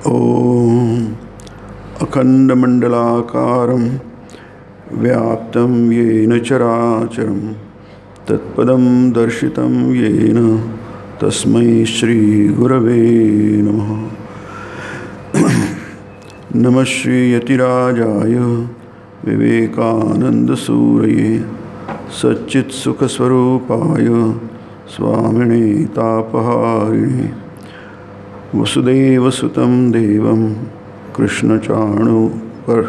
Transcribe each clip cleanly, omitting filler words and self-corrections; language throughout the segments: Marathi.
ॐ अखण्डमण्डलाकारं व्याप्तं येन चराचरं तत्पदं दर्शितं येन तस्मै श्रीगुरवे नमः। नमः श्रीयतिराजाय विवेकानन्दसूरये सच्चित्सुखस्वरूपाय स्वामिने तापहारिणे वसुदेवसुतं देवं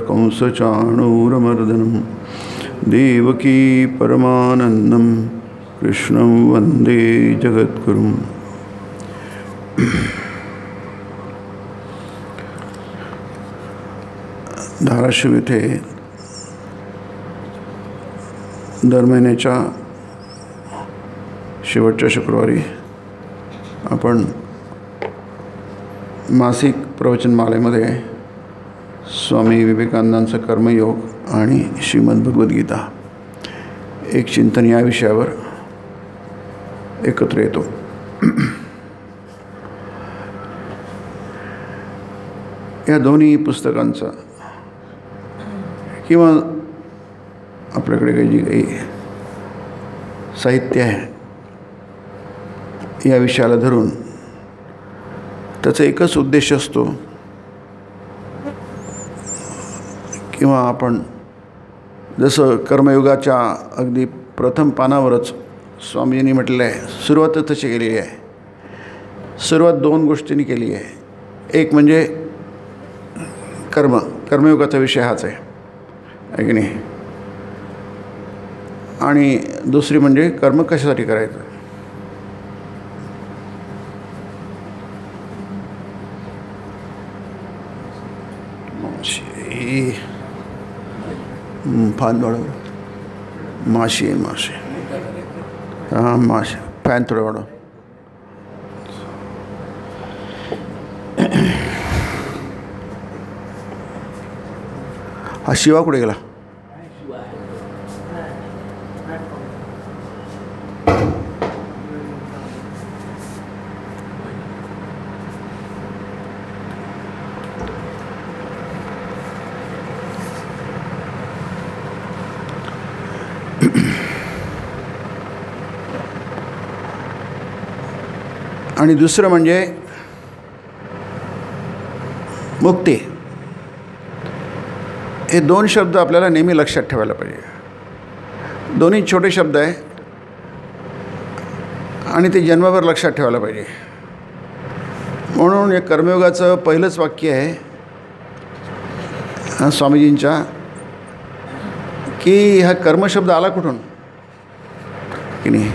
कंसचाणूरमर्दनं देवकी परमानन्दं कृष्णं वन्दे जगद्गुरुम्। धाराशिव येथे दर महिन्याच्या शेवटच्या शुक्रवारी आपण मासिक प्रवचनमालेमध्ये स्वामी विवेकानंदांचा कर्मयोग आणि श्रीमद भगवद्गीता एक चिंतन या विषयावर एकत्र येतो। या दोन्ही पुस्तकांचा किंवा आपल्याकडे काही जी काही साहित्य आहे या विषयाला धरून त्याचा एकच उद्देश असतो, किंवा आपण जसं कर्मयोगाच्या अगदी प्रथम पानावरच स्वामीजींनी म्हटलेलं आहे, सुरुवातच तशी केलेली आहे। सुरुवात दोन गोष्टींनी केली आहे, एक म्हणजे कर्मयोगाचा विषय हाच आहे की नाही, आणि दुसरी म्हणजे कर्म कशासाठी करायचं। फान वाढव, माशी आहे माशी, हां माशी, फॅन थोडं वाढव। हा शिवा कुठे गेला? आणि दुसरं म्हणजे मुक्ती। हे दोन शब्द आपल्याला नेहमी लक्षात ठेवायला पाहिजे। दोन्ही छोटे शब्द आहे आणि ते जन्मभर लक्षात ठेवायला पाहिजे। म्हणून या कर्मयोगाचं पहिलंच वाक्य आहे स्वामीजींच्या, की हा कर्मशब्द आला कुठून की नाही।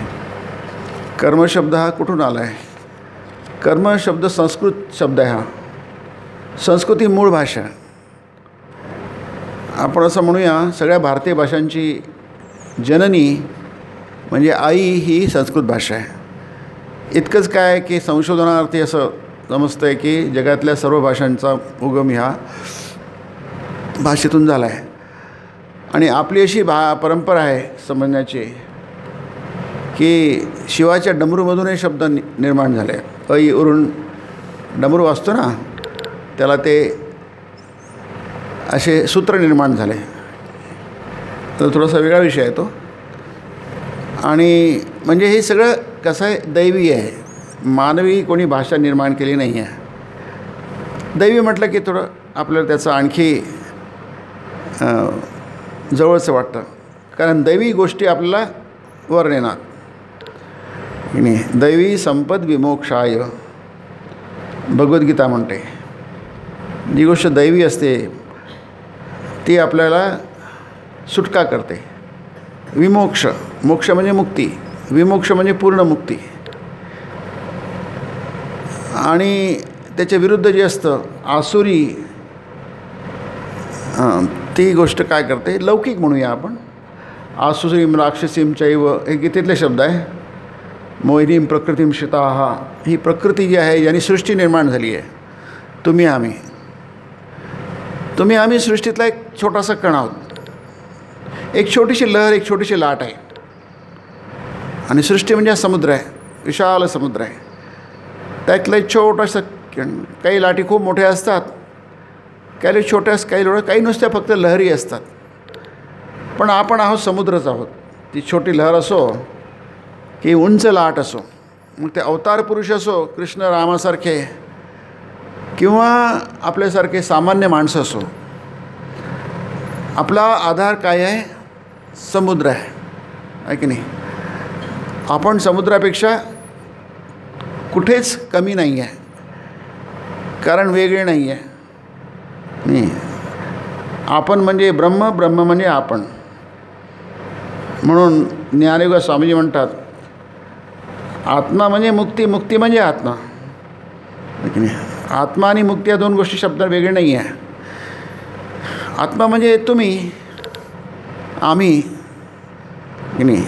कर्मशब्द हा कुठून आला आहे? कर्म शब्द संस्कृत शब्द आहे। हा संस्कृत ही मूळ भाषा, आपण असं म्हणूया सगळ्या भारतीय भाषांची जननी म्हणजे आई ही संस्कृत भाषा आहे। इतकंच काय की संशोधनार्थी असं समजतं आहे की जगातल्या सर्व भाषांचा उगम ह्या भाषेतून झाला आहे। आणि आपली अशी परंपरा आहे समजण्याची की शिवाच्या डमरूमधून हे शब्द निर्माण झाले। ऐ उरून डमरू वाजतो ना, त्याला ते असे सूत्र निर्माण झाले। तर थोडासा वेगळा विषय आहे तो। आणि म्हणजे हे सगळं कसं आहे, दैवी आहे, मानवी कोणी भाषा निर्माण केली नाही आहे। दैवी म्हटलं की थोडं आपल्याला त्याचं आणखी जवळचं वाटतं, कारण दैवी गोष्टी आपल्याला वर नेणार की नाही। दैवी संपद विमोक्षाय भगवद्गीता म्हणते। जी गोष्ट दैवी असते ती आपल्याला सुटका करते। विमोक्ष, मोक्ष म्हणजे मुक्ती, विमोक्ष म्हणजे पूर्ण मुक्ती। आणि त्याच्या विरुद्ध जे असतं आसुरी, ती गोष्ट काय करते, लौकिक म्हणूया आपण। आसुरीम राक्षसीम चैव हे गीतेतले शब्द आहे। मोहिनीम प्रकृतीम शिताहा, ही प्रकृती जी आहे ज्याने सृष्टी निर्माण झाली आहे। तुम्ही आम्ही सृष्टीतला एक छोटासा कण आहोत, एक छोटीशी लहर, एक छोटीशी लाट आहे। आणि सृष्टी म्हणजे हा समुद्र आहे, विशाल समुद्र आहे। त्यातलं एक छोटंसं काही लाटी खूप मोठ्या असतात, काही छोट्या, काही नुसत्या फक्त लहरी असतात. पण आपण आहोत समुद्रच आहोत. ती छोटी लहर असो की उंच लाट असो, मग ते अवतार पुरुष असो कृष्ण रामासारखे किंवा आपल्यासारखे सामान्य माणसं असो, आपला आधार काय आहे? समुद्र आहे की नाही? आपण समुद्रापेक्षा कुठेच कमी नाही आहे, कारण वेगळे नाही आहे. नाही, आपण म्हणजे ब्रह्म, ब्रह्म म्हणजे आपण. म्हणून ज्ञानयोग स्वामीजी म्हणतात, आत्मा म्हणजे मुक्ती, मुक्ती म्हणजे आत्मा. की नाही? आत्मा आणि मुक्ती या दोन गोष्टी शब्द वेगळे नाही आहे. आत्मा म्हणजे तुम्ही, आम्ही, की नाही?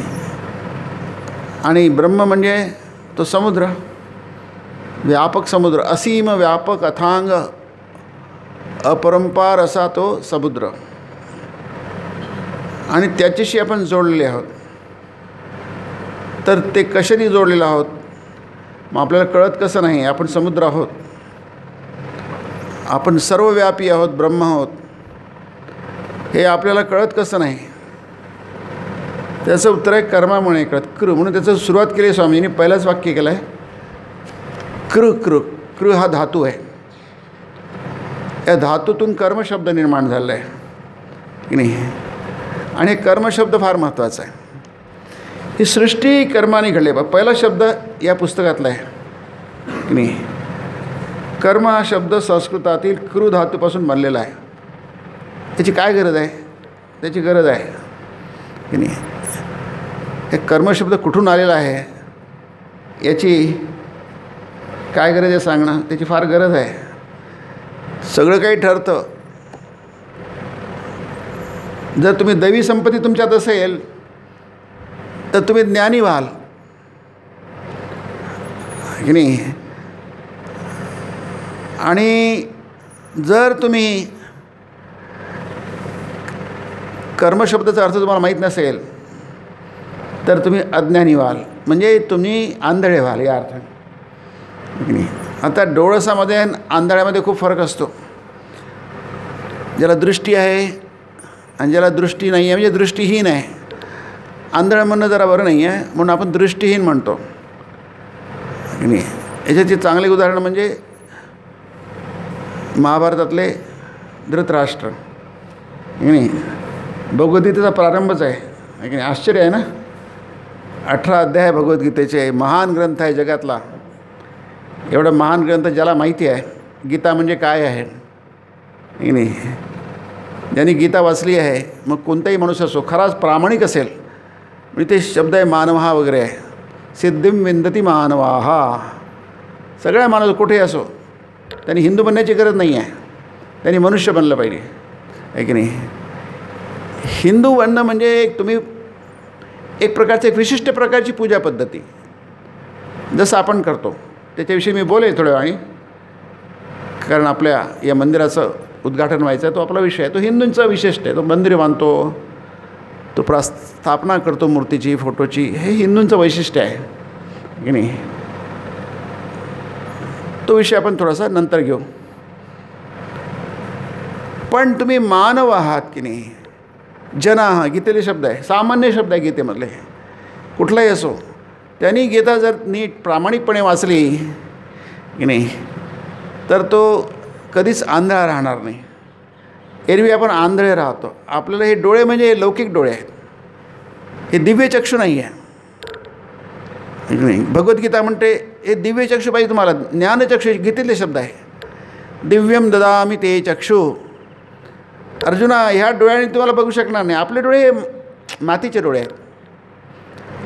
आणि ब्रह्म म्हणजे तो समुद्र, व्यापक समुद्र, असीम व्यापक अथांग अपरंपार असा तो समुद्र. आणि त्याच्याशी आपण जोडलेले आहोत. तर ते कशाने जोडलेलं आहोत? मग आपल्याला कळत कसं नाही? आपण समुद्र आहोत, आपण सर्वव्यापी आहोत, ब्रह्म आहोत, हे आपल्याला कळत कसं नाही? त्याचं उत्तर आहे कर्मामुळे कळत. म्हणून त्याचं सुरुवात केली आहे स्वामींनी. पहिलंच वाक्य केलं आहे कृ हा धातू आहे. या धातूतून कर्मशब्द निर्माण झालेला आहे की नाही? आणि कर्मशब्द फार महत्त्वाचा आहे. ही सृष्टी कर्माने घडली. पहिला शब्द या पुस्तकातला आहे की नाही? कर्म हा शब्द संस्कृतातील कृ धातूपासून बनलेला आहे. त्याची काय गरज आहे? त्याची गरज आहे की नाही? हे कर्मशब्द कुठून आलेला आहे याची काय गरज आहे सांगणं? त्याची फार गरज आहे. सगळं काही ठरतं. जर तुम्ही दैवी संपत्ती तुमच्यात असेल तर तुम्ही ज्ञानी व्हाल की नाही? आणि जर तुम्ही कर्मशब्दाचा अर्थ तुम्हाला माहीत नसेल तर तुम्ही अज्ञानी व्हाल, म्हणजे तुम्ही आंधळे व्हाल या अर्थाने की नाही? आता डोळसामध्ये आणि आंधळ्यामध्ये खूप फरक असतो. ज्याला दृष्टी आहे आणि ज्याला दृष्टी नाही आहे, म्हणजे दृष्टीहीन आहे. आंधळ म्हणणं जरा बरं नाही आहे, म्हणून आपण दृष्टीहीन म्हणतो की नाही? याच्याचे चांगले उदाहरण म्हणजे महाभारतातले धृतराष्ट्र की नाही? भगवद्गीतेचा प्रारंभच आहे की नाही? आश्चर्य आहे ना? 18 अध्याय भगवद्गीतेचे. महान ग्रंथ आहे जगातला. एवढा महान ग्रंथ ज्याला माहिती आहे गीता म्हणजे काय आहे की नाही? ज्यांनी गीता वाचली आहे, मग कोणताही मनुष्य असो, खराच प्रामाणिक असेल, म्हणजे ते शब्द आहे मानवहा वगैरे आहे. सिद्धिम विंदती मानवाहा. सगळ्या माणूस कुठेही असो, त्यांनी हिंदू बनण्याची गरज नाही आहे, त्यांनी मनुष्य बनलं पाहिजे आहे की नाही? हिंदू बनणं म्हणजे तुम्ही एक प्रकारची, एक विशिष्ट प्रकारची पूजा पद्धती जसं आपण करतो त्याच्याविषयी मी बोलेन थोड्या वेळाने, कारण आपल्या या मंदिराचं उद्घाटन व्हायचं आहे. तो आपला विषय आहे. तो हिंदूंचा विशिष्ट आहे. तो मंदिर बांधतो, तो स्थापना करतो मूर्तीची, फोटोची. हे हिंदूंचं वैशिष्ट्य आहे की नाही? तो विषय आपण थोडासा नंतर घेऊ. पण तुम्ही मानव आहात की नाही? जनाः गीतेले शब्द आहे, सामान्य शब्द आहे गीतेमधले. कुठलाही असो, त्यांनी गीता जर नीट प्रामाणिकपणे वाचली की नाही तर तो कधीच आंधळा राहणार नाही. एरवी आपण आंधळे राहतो. आपल्याला हे डोळे म्हणजे लौकिक डोळे आहेत, हे दिव्य चक्षु नाही आहे. भगवद्गीता म्हणते हे दिव्य चक्षु पाहिजे तुम्हाला. ज्ञानचक्षु गीतेतले शब्द आहे. दिव्यम ददामि ते चक्षु. अर्जुना, ह्या डोळ्याने तुम्हाला बघू शकणार नाही. आपले डोळे मातीचे डोळे आहेत,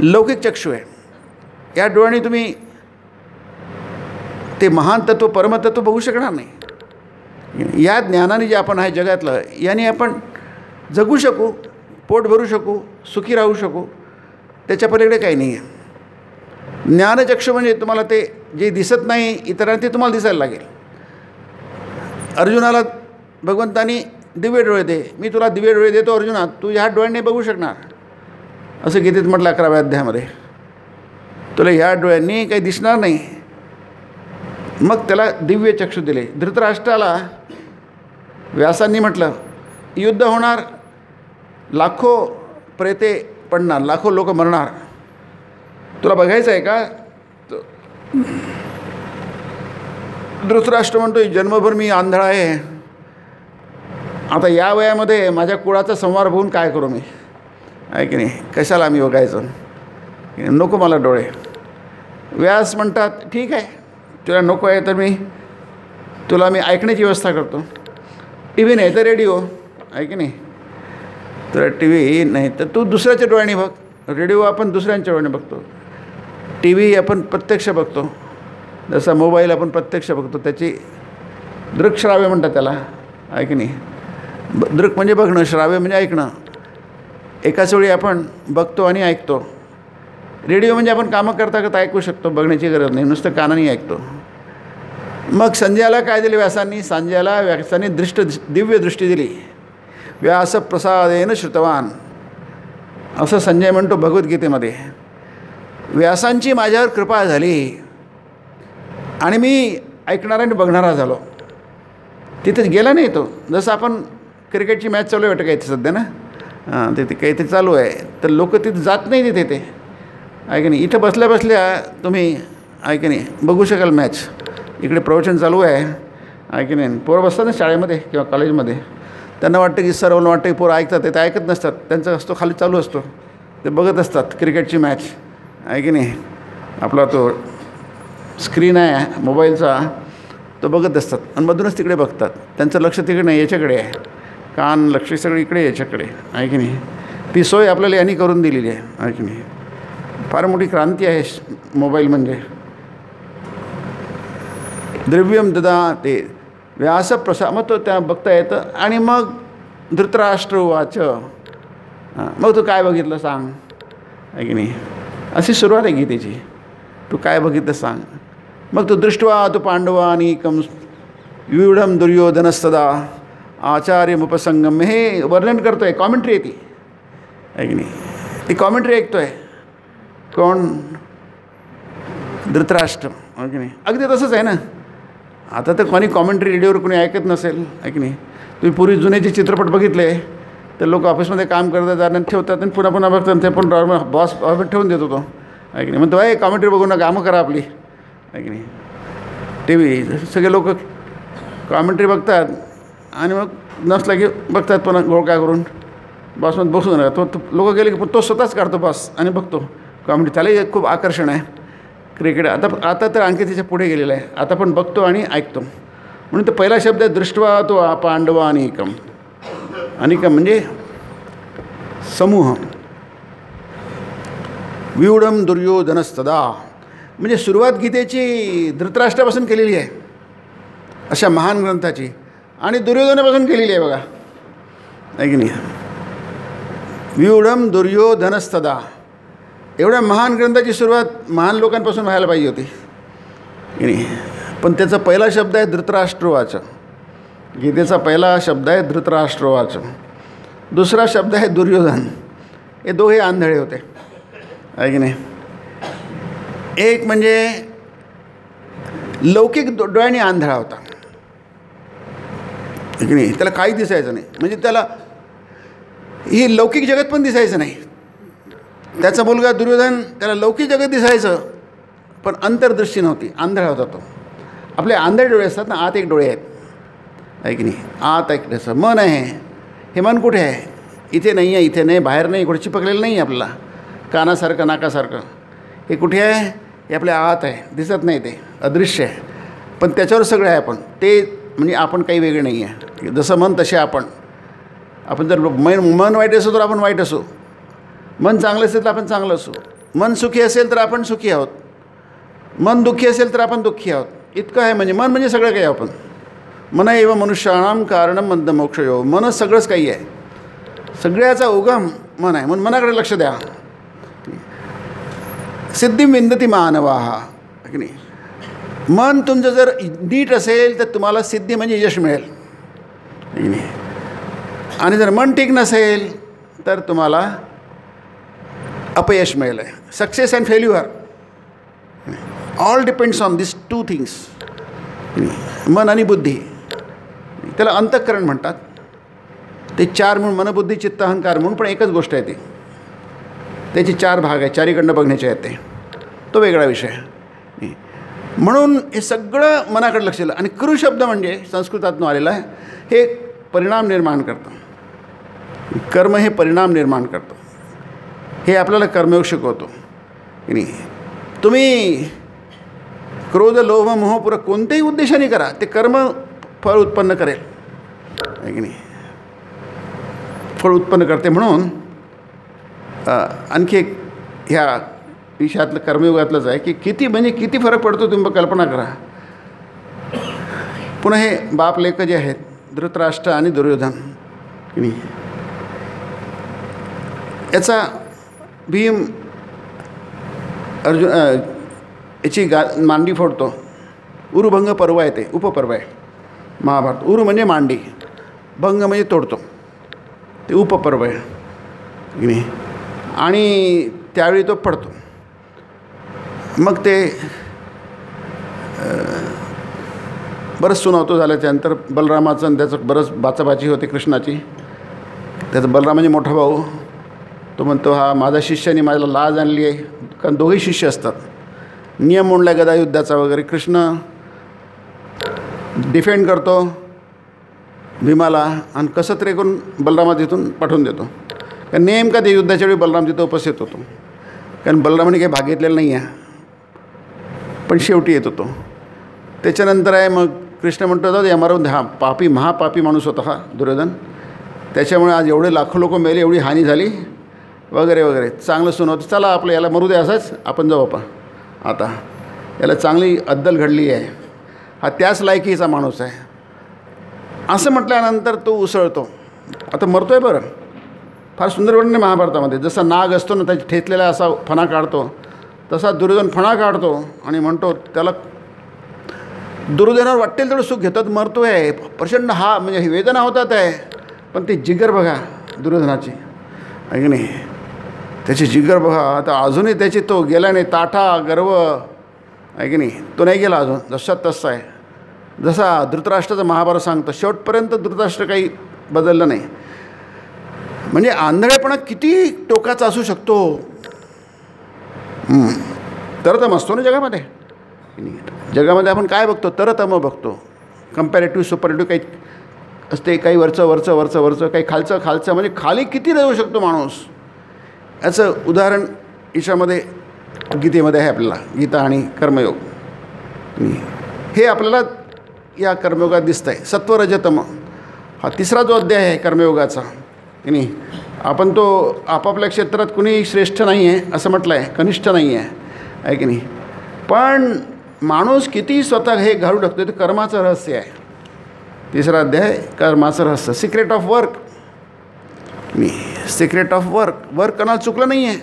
लौकिक चक्षु आहे. या डोळ्याने तुम्ही ते महान तत्व, परमतत्व बघू शकणार नाही. या ज्ञानाने जे आपण आहे जगातलं, याने आपण जगू शकू, पोट भरू शकू, सुखी राहू शकू. त्याच्या पलीकडे काही नाही आहे. ज्ञानचक्षु म्हणजे तुम्हाला ते जे दिसत नाही इतरांना ते तुम्हाला दिसायला लागेल. अर्जुनाला भगवंतानी दिव्य डोळे दे, मी तुला दिव्य डोळे देतो अर्जुना, तू ह्या डोळ्याने बघू शकणार, असं गीतेत म्हटलं 11व्या अध्यायामध्ये. तुला ह्या डोळ्यांनी काही दिसणार नाही, मग त्याला दिव्य चक्षु दिले. धृतराष्ट्राला व्यासांनी म्हटलं, युद्ध होणार, लाखो प्रेते पडणार, लाखो लोक मरणार, तुला बघायचं आहे का? धृतराष्ट्र म्हणतोय, जन्मभर मी आंधळा आहे, आता या वयामध्ये माझ्या कुळाचा संहार होऊन काय करू मी, आहे की नाही, कशाला आम्ही बघायचं, नको मला डोळे. व्यास म्हणतात, ठीक आहे, तुला नको आहे तर तुला मी ऐकण्याची व्यवस्था करतो. टी व्ही नाही तर रेडिओ, आहे की नाही, तुला टी व्ही नाही तर तू दुसऱ्याच्या डोळ्याने बघ. रेडिओ आपण दुसऱ्यांच्या डोळ्याने बघतो, टी व्ही आपण प्रत्यक्ष बघतो, जसा मोबाईल आपण प्रत्यक्ष बघतो, त्याची दृक्श्राव्य म्हणतात त्याला, आहे की नाही. दृक म्हणजे बघणं, श्राव्य म्हणजे ऐकणं. एकाच वेळी आपण बघतो आणि ऐकतो. रेडिओ म्हणजे आपण कामं करता करता ऐकू शकतो, बघण्याची गरज नाही, नुसतं कानाने ऐकतो. मग संजयाला काय दिले व्यासांनी? व्यासांनी दिव्य दृष्टी दिली. व्यास प्रसादेन श्रुतवान, असं संजय म्हणतो भगवद्गीतेमध्ये. व्यासांची माझ्यावर कृपा झाली आणि मी ऐकणारा आणि बघणारा झालो. तिथे गेला नाही तो. जसं आपण क्रिकेटची मॅच चालू आहे वाटतं काय सध्या ना, तिथे काहीतरी चालू आहे, तर लोक तिथे जात नाही तिथे, ते आहे की नाही. इथं बसल्या बसल्या तुम्ही आहे की नाही बघू शकाल मॅच. इकडे प्रवचन चालू आहे की नाही. पोरं बसतात ना शाळेमध्ये किंवा कॉलेजमध्ये, त्यांना वाटतं की सर्वांना वाटतं की पोरं ऐकतात, ते ऐकत नसतात, त्यांचा असतो खाली चालू असतो, ते बघत असतात क्रिकेटची मॅच, आहे की नाही. आपला तो स्क्रीन आहे मोबाईलचा, तो बघत असतात आणि मधूनच तिकडे बघतात. त्यांचं लक्ष तिकडे नाही, याच्याकडे आहे, कान लक्ष सगळं इकडे याच्याकडे, आहे की नाही. ती सोय आपल्याला यांनी करून दिलेली आहे की नाही. फार मोठी क्रांती आहे मोबाईल म्हणजे. द्रव्यम ददा ते व्यास मग तो त्या बघता येतं. आणि मग धृतराष्ट्र वाच, मग तू काय बघितलं सांग, आहे की नाही. अशी सुरुवात आहे गीतेची. तू काय बघितलं सांग. मग तू दृष्ट्वा तू पांडवानीकं व्यूढं दुर्योधनस्तदा आचार्यमुपसंगम, हे वर्णन करतो आहे, कॉमेंट्री आहे ती, आहे की नाही. ती कॉमेंट्री ऐकतो आहे कोण? धृतराष्ट्र, आहे की नाही. अगदी तसंच आहे ना. आता तर कोणी कॉमेंट्री रेडिओवर कोणी ऐकत नसेल, आहे की नाही. तुम्ही पूर्वी जुने जे चित्रपट बघितले तर लोक ऑफिसमध्ये काम करतात आणि ठेवतात आणि पुन्हा पुन्हा बघतात, ते पण बॉस ठेवून देतो तो, आहे की नाही. म्हणतो आहे कॉमेंट्री बघून ना कामं करा आपली, आहे की नाही. टी व्ही सगळे लोक कॉमेंट्री बघतात आणि मग नसला की बघतात पुन्हा गोळका करून बॉसमध्ये बसून राहतो. तो लोक गेले की तो स्वतःच काढतो बॉस आणि बघतो कॉमेंट्री. त्यालाही खूप आकर्षण आहे क्रिकेट. आता तर आणखी त्याच्या पुढे गेलेलं आहे. आता पण बघतो आणि ऐकतो. म्हणून तो पहिला शब्द आहे दृष्ट्वा तो पांडवानीकम. अनिकम म्हणजे समूह. व्यूढं दुर्योधनस्तदा, म्हणजे सुरुवात गीतेची धृतराष्ट्रापासून केलेली आहे, अशा महान ग्रंथाची. आणि दुर्योधनापासून केलेली आहे बघा, आहे की नाही. व्यूढं दुर्योधनस्तदा, एवढ्या महान ग्रंथाची सुरुवात महान लोकांपासून व्हायला पाहिजे होती की नाही. पण त्याचा पहिला शब्द आहे धृतराष्ट्रवाच. गीतेचा पहिला शब्द आहे धृतराष्ट्रवाच. दुसरा शब्द आहे दुर्योधन. हे दोघे आंधळे होते, आहे की नाही. एक म्हणजे लौकिक डोळ्याने आंधळा होता, आहे की नाही. त्याला काही दिसायचं नाही, म्हणजे त्याला ही लौकिक जगत पण दिसायचं नाही. त्याचा मुलगा दुर्योधन, त्याला लौकिक जगत दिसायचं पण अंतर्दृष्टी नव्हती, आंधळा होता तो. आपले आंधळे डोळे असतात ना, आत एक डोळे आहेत, आहे की नाही. आत एक त्याचं मन आहे. हे मन कुठे आहे? इथे नाही आहे, इथे नाही, बाहेर नाही, कुठे चिपकलेलं नाही आपल्याला, कानासारखं नाकासारखं. हे कुठे आहे? हे आपल्या आत आहे, दिसत नाही, ते अदृश्य आहे. पण त्याच्यावर सगळं आहे आपण. ते म्हणजे आपण काही वेगळे नाही आहे. जसं मन तसे आपण. आपण जर मन वाईट असो तर आपण वाईट असू, मन चांगलं असेल तर आपण चांगलं असू, मन सुखी असेल तर आपण सुखी आहोत, मन दुःखी असेल तर आपण दुःखी आहोत. इतकं आहे. म्हणजे मन म्हणजे सगळं काही आपण. मन एव मनुष्याणाम कारणम बंध मोक्षयो. मनच सगळंच काही आहे. सगळ्याचा उगम मन आहे. म्हणून मनाकडे लक्ष द्या. सिद्धिं विंदती मानवाः, की नाही. मन तुमचं जर नीट असेल तर तुम्हाला सिद्धी म्हणजे यश मिळेल, की नाही. आणि जर मन ठीक नसेल तर तुम्हाला अपयश मिळेल. Success and failure all depends on this two things. मन आणि बुद्धी, त्याला अंतःकरण म्हणतात. ते 4 म्हणून मनबुद्धी चित्त अहंकार म्हणून, पण एकच गोष्ट आहे ती. त्याचे 4 भाग आहे, चारीकडनं बघण्याचे आहेत ते, तो वेगळा विषय. म्हणून हे सगळं मनाकडे लक्ष दिलं. आणि कृ शब्द म्हणजे संस्कृतातून आलेला आहे, हे परिणाम निर्माण करतं. कर्म हे परिणाम निर्माण करतं, हे आपल्याला कर्मयोग शिकवतो की नाही. तुम्ही क्रोध लोभ मोह पुरं कोणत्याही उद्देशाने करा, ते कर्म फळ उत्पन्न करेल आहे की नाही, फळ उत्पन्न करते. म्हणून आणखी एक ह्या विषयातलं कर्मयोगातलंच आहे की किती फरक पडतो तुम्ही कल्पना करा. पुन्हा हे बाप लेक जे आहेत, धृतराष्ट्र आणि दुर्योधन की नाही, याचा भीम अर्जुन याची मांडी फोडतो. उरुभंग पर्व आहे, ते उपपर्व आहे महाभारत. उरु म्हणजे मांडी, भंग म्हणजे तोडतो, ते उपपर्व आहे की नाही. आणि त्यावेळी तो पडतो. मग ते बरंच सुनावतो झालं. त्यानंतर बलरामाचं आणि त्याचं बरंच बाचाबाची होते कृष्णाची. त्याचा बलराम म्हणजे मोठा भाऊ, तो म्हणतो हा माझा शिष्याने माझ्याला लाज आणली आहे. कारण दोघेही शिष्य असतात. नियम मोडला गदा युद्धाचा वगैरे. कृष्ण डिफेंड करतो भीमाला आणि कसं तरी करून बलरामा तिथून पाठवून देतो. कारण नेमका ते युद्धाच्या वेळी बलराम तिथं उपस्थित होतो. कारण बलरामाने काही भाग घेतलेला नाही आहे, पण शेवटी येत होतो. त्याच्यानंतर आहे मग कृष्ण म्हणतो जाऊ दे मारून, हा पापी महापापी माणूस होता हा दुर्योधन, त्याच्यामुळे आज एवढे लाखो लोक मेले, एवढी हानी झाली वगैरे वगैरे. चांगलं सुनवतं, चला आपलं याला मरू दे असंच, आपण जाऊ आपण आता. याला चांगली अद्दल घडली आहे, हा त्याच लायकीचा माणूस आहे असं म्हटल्यानंतर तो उसळतो. आता मरतो आहे बरं. फार सुंदर वर्णन आहे महाभारतामध्ये. जसा नाग असतो ना, त्याच्या ठेचलेला असा फणा काढतो, तसा दुर्योधन फणा काढतो आणि म्हणतो त्याला. दुर्योधनावर वाटेल तेवढं सुख घेतात, मरतो आहे प्रचंड, हा म्हणजे वेदना होतात आहे. पण ते जिगर बघा दुर्योधनाची आहे की नाही, त्याची जिगर बघा. आता अजूनही त्याची तो गेला नाही, ताठा गर्व आहे की नाही, तो नाही गेला अजून, जसा तसा आहे. जसा धृतराष्ट्राचं महाभारत सांगतं, शेवटपर्यंत धृतराष्ट्र काही बदललं नाही. म्हणजे आंधळेपणा किती टोकाचा असू शकतो. तरतम असतो ना जगामध्ये. जगामध्ये आपण काय बघतो, तरतम बघतो. कंपॅरेटिव्ह सुपरेटिव्ह काही असते, काही वरचं, काही खालचं म्हणजे खाली किती राहू शकतो माणूस. याचं उदाहरण ईशामध्ये गीतेमध्ये आहे आपल्याला. गीता आणि कर्मयोग हे आपल्याला या कर्मयोगात दिसतं आहे. सत्वरजतम हा 3रा जो अध्याय आहे कर्मयोगाचा की नाही. आपण तो आपापल्या क्षेत्रात कुणी श्रेष्ठ नाही आहे असं म्हटलं आहे, कनिष्ठ नाही आहे की नाही. पण माणूस किती स्वतः हे घालू टाकतो, ते कर्माचं रहस्य आहे. 3रा अध्याय कर्माचं रहस्य, सिक्रेट ऑफ वर्क. मी सिक्रेट ऑफ वर्क करण्याला चुकलं नाही आहे.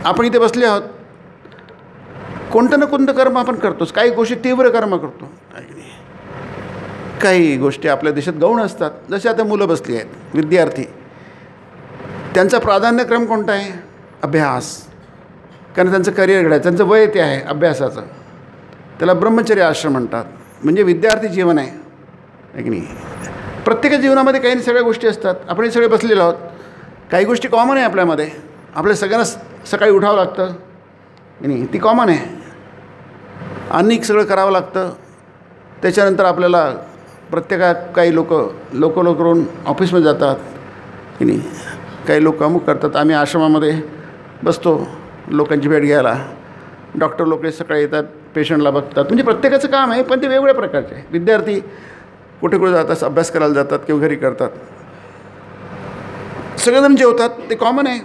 आपण इथे बसले आहोत, कोणतं ना कोणतं कर्म आपण करतोच. काही गोष्टी तीव्र कर्म करतो, काही गोष्टी आपल्या देशात गौण असतात. जसे आता मुलं बसली आहेत, विद्यार्थी, त्यांचा प्राधान्यक्रम कोणता आहे, अभ्यास. कारण त्यांचं करिअर घडायचं, त्यांचं वय ते आहे अभ्यासाचं. त्याला ब्रह्मचर्य आश्रम म्हणतात. म्हणजे विद्यार्थी जीवन आहे की नाही. प्रत्येक जीवनामध्ये काही सगळ्या गोष्टी असतात. आपण हे सगळे बसलेलो आहोत, काही गोष्टी कॉमन आहे आपल्यामध्ये. आपल्या सगळ्यांना सकाळी उठावं लागतं की नाही, ती कॉमन आहे. अनेक सगळं करावं लागतं. त्याच्यानंतर आपल्याला प्रत्येकात काही लोक करून ऑफिसमध्ये जातात की नाही, काही लोक अमुक करतात. आम्ही आश्रमामध्ये बसतो लोकांची भेट घ्यायला. डॉक्टर लोक सकाळी येतात, पेशंटला बघतात. म्हणजे प्रत्येकाचं काम आहे, पण ते वेगवेगळ्या प्रकारचे आहे. विद्यार्थी कुठे जातात, अभ्यास करायला जातात किंवा घरी करतात. सगळेजण जेवतात, ते कॉमन आहे.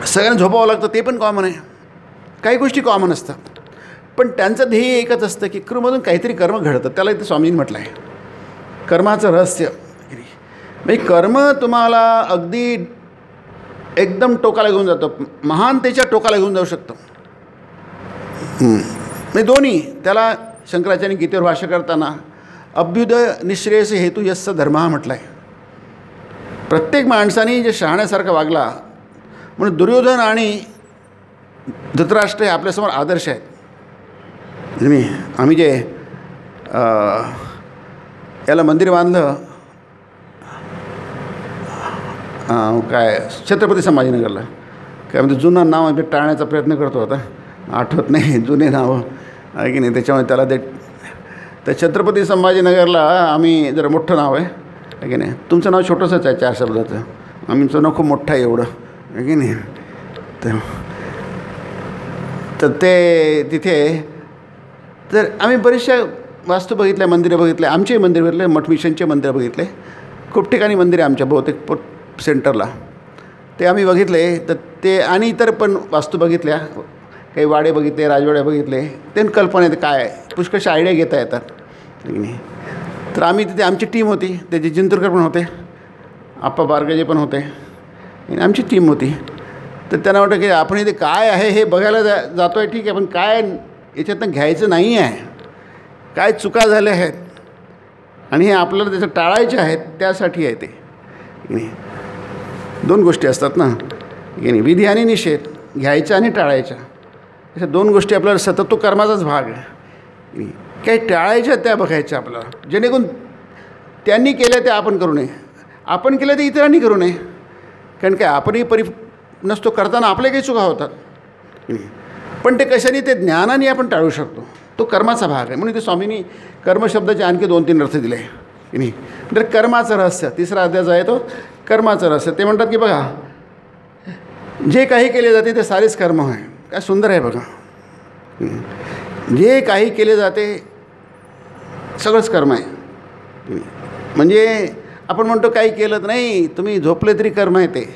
सगळ्यांना झोपावं लागतं, ते पण कॉमन आहे. काही गोष्टी कॉमन असतात, पण त्यांचं ध्येय एकच असतं की कृमधून काहीतरी कर्म घडतं. त्याला इथे स्वामींनी म्हटलं आहे कर्माचं रहस्य. म्हणजे कर्म तुम्हाला अगदी एकदम टोकाला घेऊन जातं, महानतेच्या टोकाला घेऊन जाऊ शकतं. म्हणजे दोन्ही. त्याला शंकराचार्य गीतेवर भाष्य करताना अभ्युदय निःश्रेयस हेतू यस्स धर्म म्हटलं आहे. प्रत्येक माणसाने जे शहाण्यासारखा वागला, म्हणून दुर्योधन आणि धृतराष्ट्र हे आपल्यासमोर आदर्श आहेत. मी आम्ही जे याला मंदिर बांधलं काय छत्रपती संभाजीनगरला, काय म्हणजे जुनं नाव आम्ही टाळण्याचा प्रयत्न करतो, आता आठवत नाही जुने नावं आहे की नाही, त्याच्यामुळे त्याला ते तर छत्रपती संभाजीनगरला आम्ही जरा मोठं नाव आहे की नाही. तुमचं नाव छोटंसंच आहे 4 शब्दाचं, आमचं नाव खूप मोठं आहे एवढं आहे की नाही. तर ते तिथे तर आम्ही बरेचशा वास्तू बघितल्या, मंदिरं बघितले, आमचे मंदिर बघितले, मठ मिशनचे मंदिरं बघितले, खूप ठिकाणी मंदिरे आमच्या बहुतेक सेंटरला ते आम्ही बघितले. तर ते आणि इतर पण वास्तू बघितल्या, काही वाडे बघितले, राजवाडे बघितले, ते कल्पनेत काय पुष्कळशा आयडिया घेता येतात नाही. तर आम्ही तिथे आमची टीम होती, त्याचे जिंतूरकर पण होते, आप्पा बारगजे पण होते, आमची टीम होती. तर त्यांना वाटतं की आपण इथे काय आहे हे बघायला जातो आहे, ठीक आहे, पण काय याच्यातनं घ्यायचं नाही आहे, काय चुका झाल्या आहेत आणि हे आपल्याला त्याचं टाळायचे आहेत, त्यासाठी आहे ते. 2 गोष्टी असतात ना की नाही, विधी आणि निषेध, घ्यायच्या आणि टाळायच्या, अशा 2 गोष्टी आपल्याला सतत तो कर्माचाच भाग आहे. काही टाळायच्या त्या बघायच्या आपल्याला, जेणेकरून त्यांनी केल्या त्या आपण करू नये, आपण केल्या ते इतरांनी करू नये. कारण काय आपणही नसतो करताना आपल्या काही चुका होतात, पण ते कशाने, ते ज्ञानाने आपण टाळू शकतो, तो कर्माचा भाग आहे. म्हणून ते स्वामींनी कर्मशब्दाचे आणखी 2-3 अर्थ दिले की नाही. तर कर्माचं रहस्य 3रा अध्याय आहे तो कर्माचं रहस्य. ते म्हणतात की बघा जे काही केले जाते ते सारेच कर्म आहे. काय सुंदर आहे बघा, जे काही केले जाते सगळंच कर्म आहे. म्हणजे आपण म्हणतो काही केलं नाही, तुम्ही झोपले तरी कर्म आहे, ते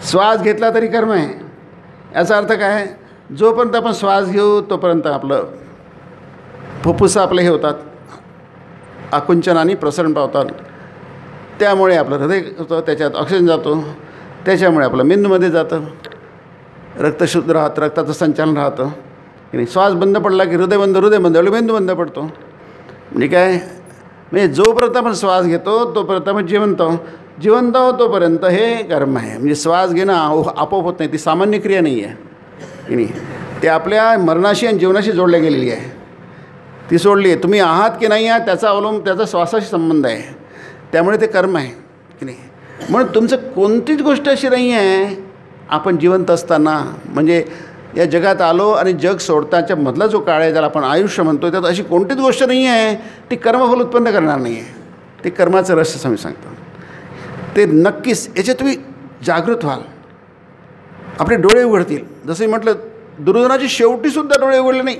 श्वास घेतला तरी कर्म आहे. याचा अर्थ काय, जोपर्यंत आपण श्वास घेऊ तोपर्यंत आपलं फुफ्फुसं आपले हे होतात, आकुंचनाने प्रसरण पावतात, त्यामुळे आपलं हृदय होतं, त्याच्यात ऑक्सिजन जातो, त्याच्यामुळे आपलं मेंदूमध्ये जातं, रक्त शुद्ध राहतं, रक्ताचं संचालन राहतं. आणि श्वास बंद पडला की हृदय बंद मेंदू बंद पडतो. म्हणजे काय, म्हणजे जोपर्यंत आपण श्वास घेतो तोपर्यंत आपण जिवंत आहोत तोपर्यंत हे कर्म आहे. म्हणजे श्वास घेणं आपोआप होत नाही, ती सामान्य क्रिया नाही आहे की नाही, ते आपल्या मरणाशी आणि जीवनाशी जोडल्या गेलेली आहे, ती सोडली आहे. तुम्ही आहात की नाही आहात त्याचा श्वासाशी संबंध आहे, त्यामुळे ते कर्म आहे की नाही. म्हणून तुमचं कोणतीच गोष्ट अशी नाही आहे आपण जिवंत असताना, म्हणजे या जगात आलो आणि जग सोडताच्या मधला जो काळ आहे ज्याला आपण आयुष्य म्हणतो, त्यात अशी कोणतीच गोष्ट नाही आहे ती कर्मफल उत्पन्न करणार नाही आहे. ते कर्माचं रहस्य स्वामी सांगतो, ते नक्कीच याच्यात तुम्ही जागृत व्हाल, आपले डोळे उघडतील. जसं मी म्हटलं, दुर्योधनाची शेवटीसुद्धा डोळे उघडले नाही.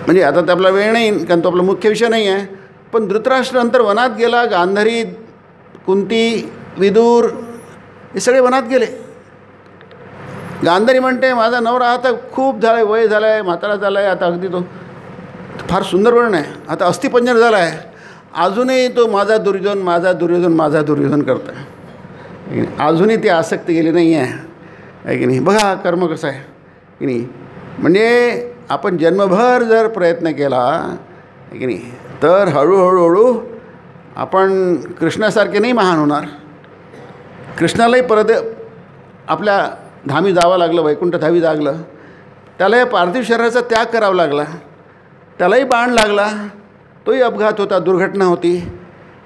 म्हणजे आता ते आपला वेळ नाही, कारण तो आपला मुख्य विषय नाही आहे, पण धृतराष्ट्र नंतर वनात गेला, गांधारी, कुंती, विदूर हे सगळे वनात गेले. गांधारी म्हणते माझा नवरा आता खूप झाला आहे, वय झालं आहे, म्हातारा झाला आहे, आता अगदी तो फार सुंदर वर्ण आहे, आता अस्थिपंजर झाला आहे, अजूनही तो माझा दुर्योधन करतो आहे. अजूनही ती आसक्ती गेली नाही आहे की नाही. बघा कर्म कसं आहे की नाही. म्हणजे आपण जन्मभर जर प्रयत्न केला की नाही तर हळूहळू आपण कृष्णासारखे नाही महान होणार. कृष्णालाही परत आपल्या धामी जावं लागलं, वैकुंठ धावी लागलं, त्याला या पार्थिव शरीराचा त्याग करावा लागला, त्यालाही बाण लागला, तोही अपघात होता, दुर्घटना होती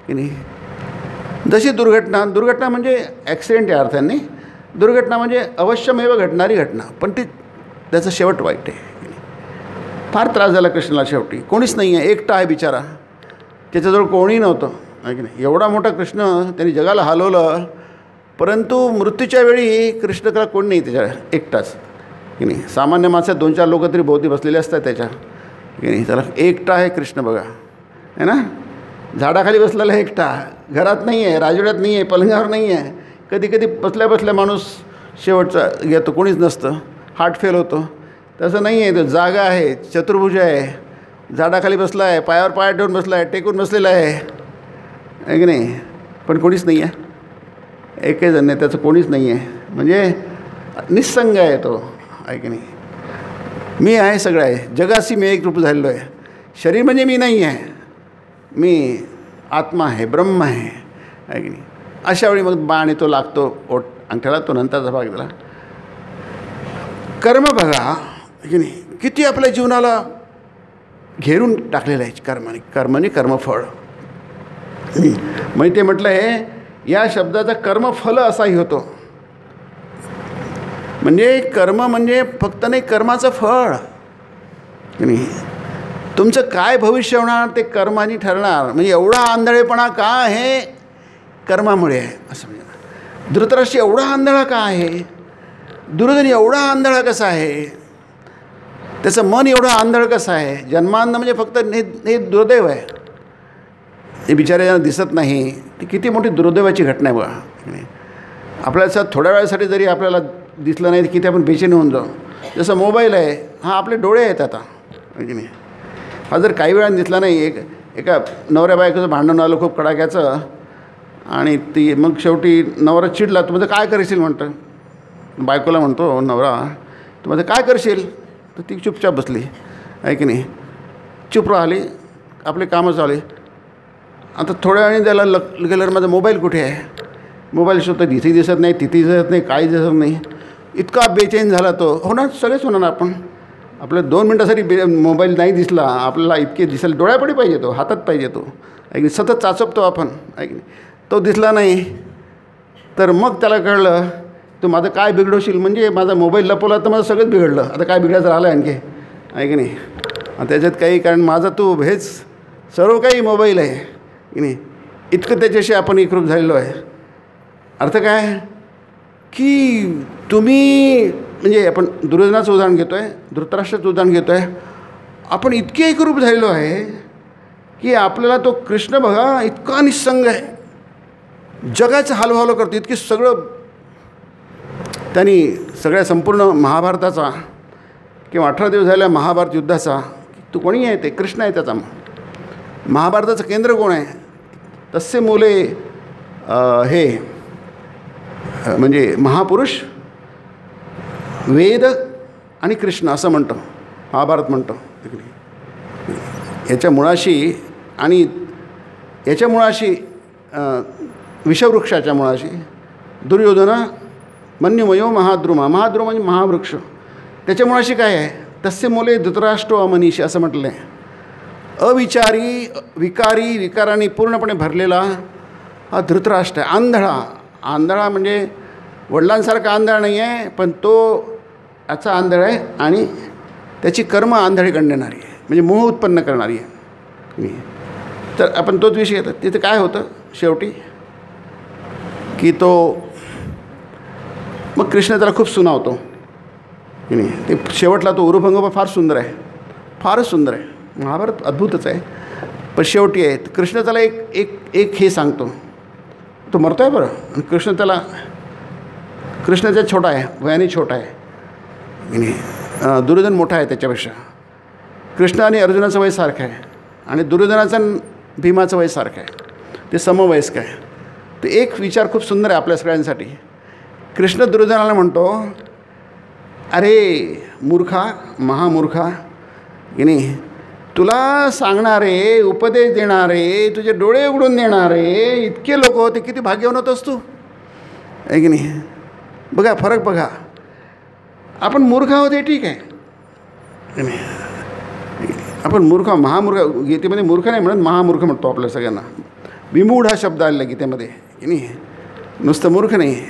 की नाही. जशी दुर्घटना म्हणजे ॲक्सिडेंट या अर्थाने, दुर्घटना म्हणजे अवश्यमेव घडणारी घटना, पण ती त्याचा शेवट वाईट आहे. फार त्रास झाला कृष्णाला शेवटी, कोणीच नाही आहे, एकटा आहे बिचारा, त्याच्याजवळ कोणीही नव्हतं आहे की नाही. एवढा मोठा कृष्ण त्यांनी जगाला हलवलं, परंतु मृत्यूच्या वेळी कृष्णाला कोण नाही, त्याच्या एकटाच की नाही. सामान्य माणसात 2-4 लोक तरी भोवती बसलेले असतात त्याच्या की नाही. त्याला एकटा आहे कृष्ण बघा, आहे ना, झाडाखाली बसलेला एकटा, घरात नाही आहे, राजवाड्यात नाही आहे, पलंगावर नाही आहे. कधी कधी बसल्या माणूस शेवटचा घेतो, कोणीच नसतं, हार्ट फेल होतो. तसं नाही आहे, तो जागा आहे, चतुर्भुज आहे, झाडाखाली बसला आहे, पायावर पाय ठेवून बसला आहे, टेकून बसलेला आहे की नाही, पण कोणीच नाही आहे, एकही जण नाही, त्याचं कोणीच नाही आहे. म्हणजे निस्संग आहे तो आहे की नाही. मी आहे, सगळं आहे, जगाशी मी एकरूप झालेलो आहे. शरीर म्हणजे मी नाही आहे, मी आत्मा आहे, ब्रह्म आहे की नाही. अशा वेळी मग बाण येतो, लागतो अंगठ्याला, तो नंतरचा भाग त्याला. कर्म बघा की नाही, किती आपल्या जीवनाला घेरून टाकलेलं आहे कर्माने. कर्माने कर्मफळ. म्हणजे ते म्हटलं आहे, या शब्दाचा कर्मफल असाही होतो. म्हणजे कर्म म्हणजे फक्त नाही, कर्माचं फळ नाही. तुमचं काय भविष्य होणार ते कर्माने ठरणार. म्हणजे एवढा आंधळेपणा का आहे? कर्मामुळे आहे असं. म्हणजे धृतराष्ट्र एवढा आंधळा का आहे? दुर्योधन एवढा आंधळा कसा आहे? त्याचं मन एवढं आंधळ कसं आहे? जन्मांध म्हणजे फक्त हे दुर्दैव आहे. हे बिचारे दिसत नाही. ती किती मोठी दुर्दैवाची घटना आहे बघा. आपल्याला थोड्या वेळासाठी जरी आपल्याला दिसलं नाही की ते आपण बेचैन होऊन जाऊ. जसं मोबाईल आहे, हा आपले डोळे आहेत आता की नाही. हा जर काही वेळा दिसला नाही, एका नवऱ्या बायकोचं भांडण आलं खूप कडाक्याचं, आणि ती मग शेवटी नवरा चिडला. तू म्हणजे काय करशील म्हणतं. बायकोला म्हणतो नवरा, तू म्हणजे काय करशील. तर ती चुपचाप बसली आहे की नाही, चुप राहिली, आपले कामं चालू. आता थोड्या वेळाने त्याला गेल्यावर माझा मोबाईल कुठे आहे. मोबाईल शोधतो, इथे दिसत नाही, तिथे दिसत नाही, काही दिसत नाही. इतका बेचैन झाला तो. होणार, सगळेच होणार. आपण आपल्या 2 मिनटासाठी मोबाईल नाही दिसला, आपल्याला इतके दिसायला डोळ्यापडी पाहिजे, तो हातात पाहिजे, तो आहे की सतत चाचपतो आपण आहे की नाही. तो दिसला नाही तर मग त्याला कळलं, तू माझं काय बिघडवशील. म्हणजे माझा मोबाईल लपवला तर माझं सगळंच बिघडलं. आता काय बिघडायचं राहिलं आणखी आहे की नाही. त्याच्यात काही, कारण माझा तू हेच सर्व काही मोबाईल आहे की नाही. इतकं त्याच्याशी आपण एकरूप झालेलो आहे. अर्थ काय की तुम्ही, म्हणजे आपण दुर्योधनाचं उदाहरण घेतो आहे, धृतराष्ट्राचं उदाहरण घेतो आहे. आपण इतके एकरूप झालेलो आहे की आपल्याला तो कृष्ण बघा इतका निस्संग आहे, जगाचं हालवालो करतो. इतकी सगळं त्यांनी सगळ्या संपूर्ण महाभारताचा किंवा 18 दिवस झाल्या महाभारत युद्धाचा, तो कोणी आहे, ते कृष्ण आहे. त्याचा महाभारताचं केंद्र कोण आहे. तसे मुले हे म्हणजे महापुरुष, वेद आणि कृष्ण असं म्हणतो महाभारत म्हणतो. याच्या मुळाशी आणि याच्या मुळाशी विषवृक्षाच्या मुळाशी दुर्योधना मन्युमयो महाद्रुमा. महाद्रुमा म्हणजे महावृक्ष. त्याच्या मुळाशी काय आहे. तस्य मुले धृतराष्ट्रो अमनीषी असं म्हटलं आहे. अविचारी, विकारी, विकारांनी पूर्णपणे भरलेला हा धृतराष्ट्र आहे. आंधळा. आंधळा म्हणजे वडिलांसारखा आंधळा नाही आहे, पण तो याचा आंधळ आहे आणि त्याची कर्म आंधळी गणणारी आहे, म्हणजे मोह उत्पन्न करणारी आहे. तर आपण तोच विषय येतात. तिथे काय होतं शेवटी की तो मग कृष्ण त्याला खूप सुनावतो की नाही. ते शेवटला तो उरुभंग फार सुंदर आहे, फारच सुंदर आहे. महाभारत अद्भुतच आहे. पण शेवटी आहे कृष्ण त्याला एक हे सांगतो. तो मरतो आहे बरं, आणि कृष्णाचा छोटा आहे, वयाने छोटा आहे की नाही. दुर्योधन मोठा आहे त्याच्यापेक्षा. कृष्ण आणि अर्जुनाचं वय सारखं आहे, आणि दुर्योधनाचं भीमाचं वय सारखं आहे. ते समवयस्क आहे. ते एक विचार खूप सुंदर आहे आपल्या सगळ्यांसाठी. कृष्ण दुर्योधनाला म्हणतो, अरे मूर्खा, महामूर्खा की नाही, तुला सांगणारे, उपदेश देणारे, तुझे डोळे उघडून देणारे इतके लोक होते, किती भाग्यवान होतोस तू आहे की नाही. बघा फरक बघा. आपण मूर्ख आहोत हे ठीक आहे, आपण मूर्ख, महामूर्ख. गीतेमध्ये मूर्ख नाही म्हणत, महामूर्ख म्हणतो आपल्या सगळ्यांना. विमूढ हा शब्द आलेला गीतेमध्ये की नाही. नुसतं मूर्ख नाही,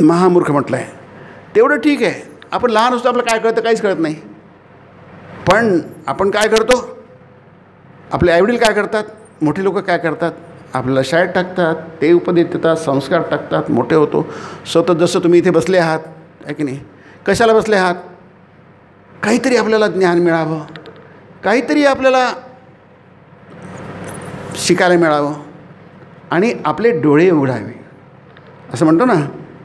महामूर्ख म्हटलं आहे. तेवढं ठीक आहे. आपण लहान असतो, आपलं काय कळतं, काहीच कळत नाही. पण आपण काय करतो, आपले आईवडील काय करतात, मोठे लोक काय करतात, आपल्याला शाळेत टाकतात, ते उपदेश देतात, संस्कार टाकतात, मोठे होतो. स्वतः जसं तुम्ही इथे बसले आहात आहे की नाही. कशाला बसले आहात, काहीतरी आपल्याला ज्ञान मिळावं, काहीतरी आपल्याला शिकायला मिळावं, आणि आपले डोळे उघडावे असं म्हणतो ना.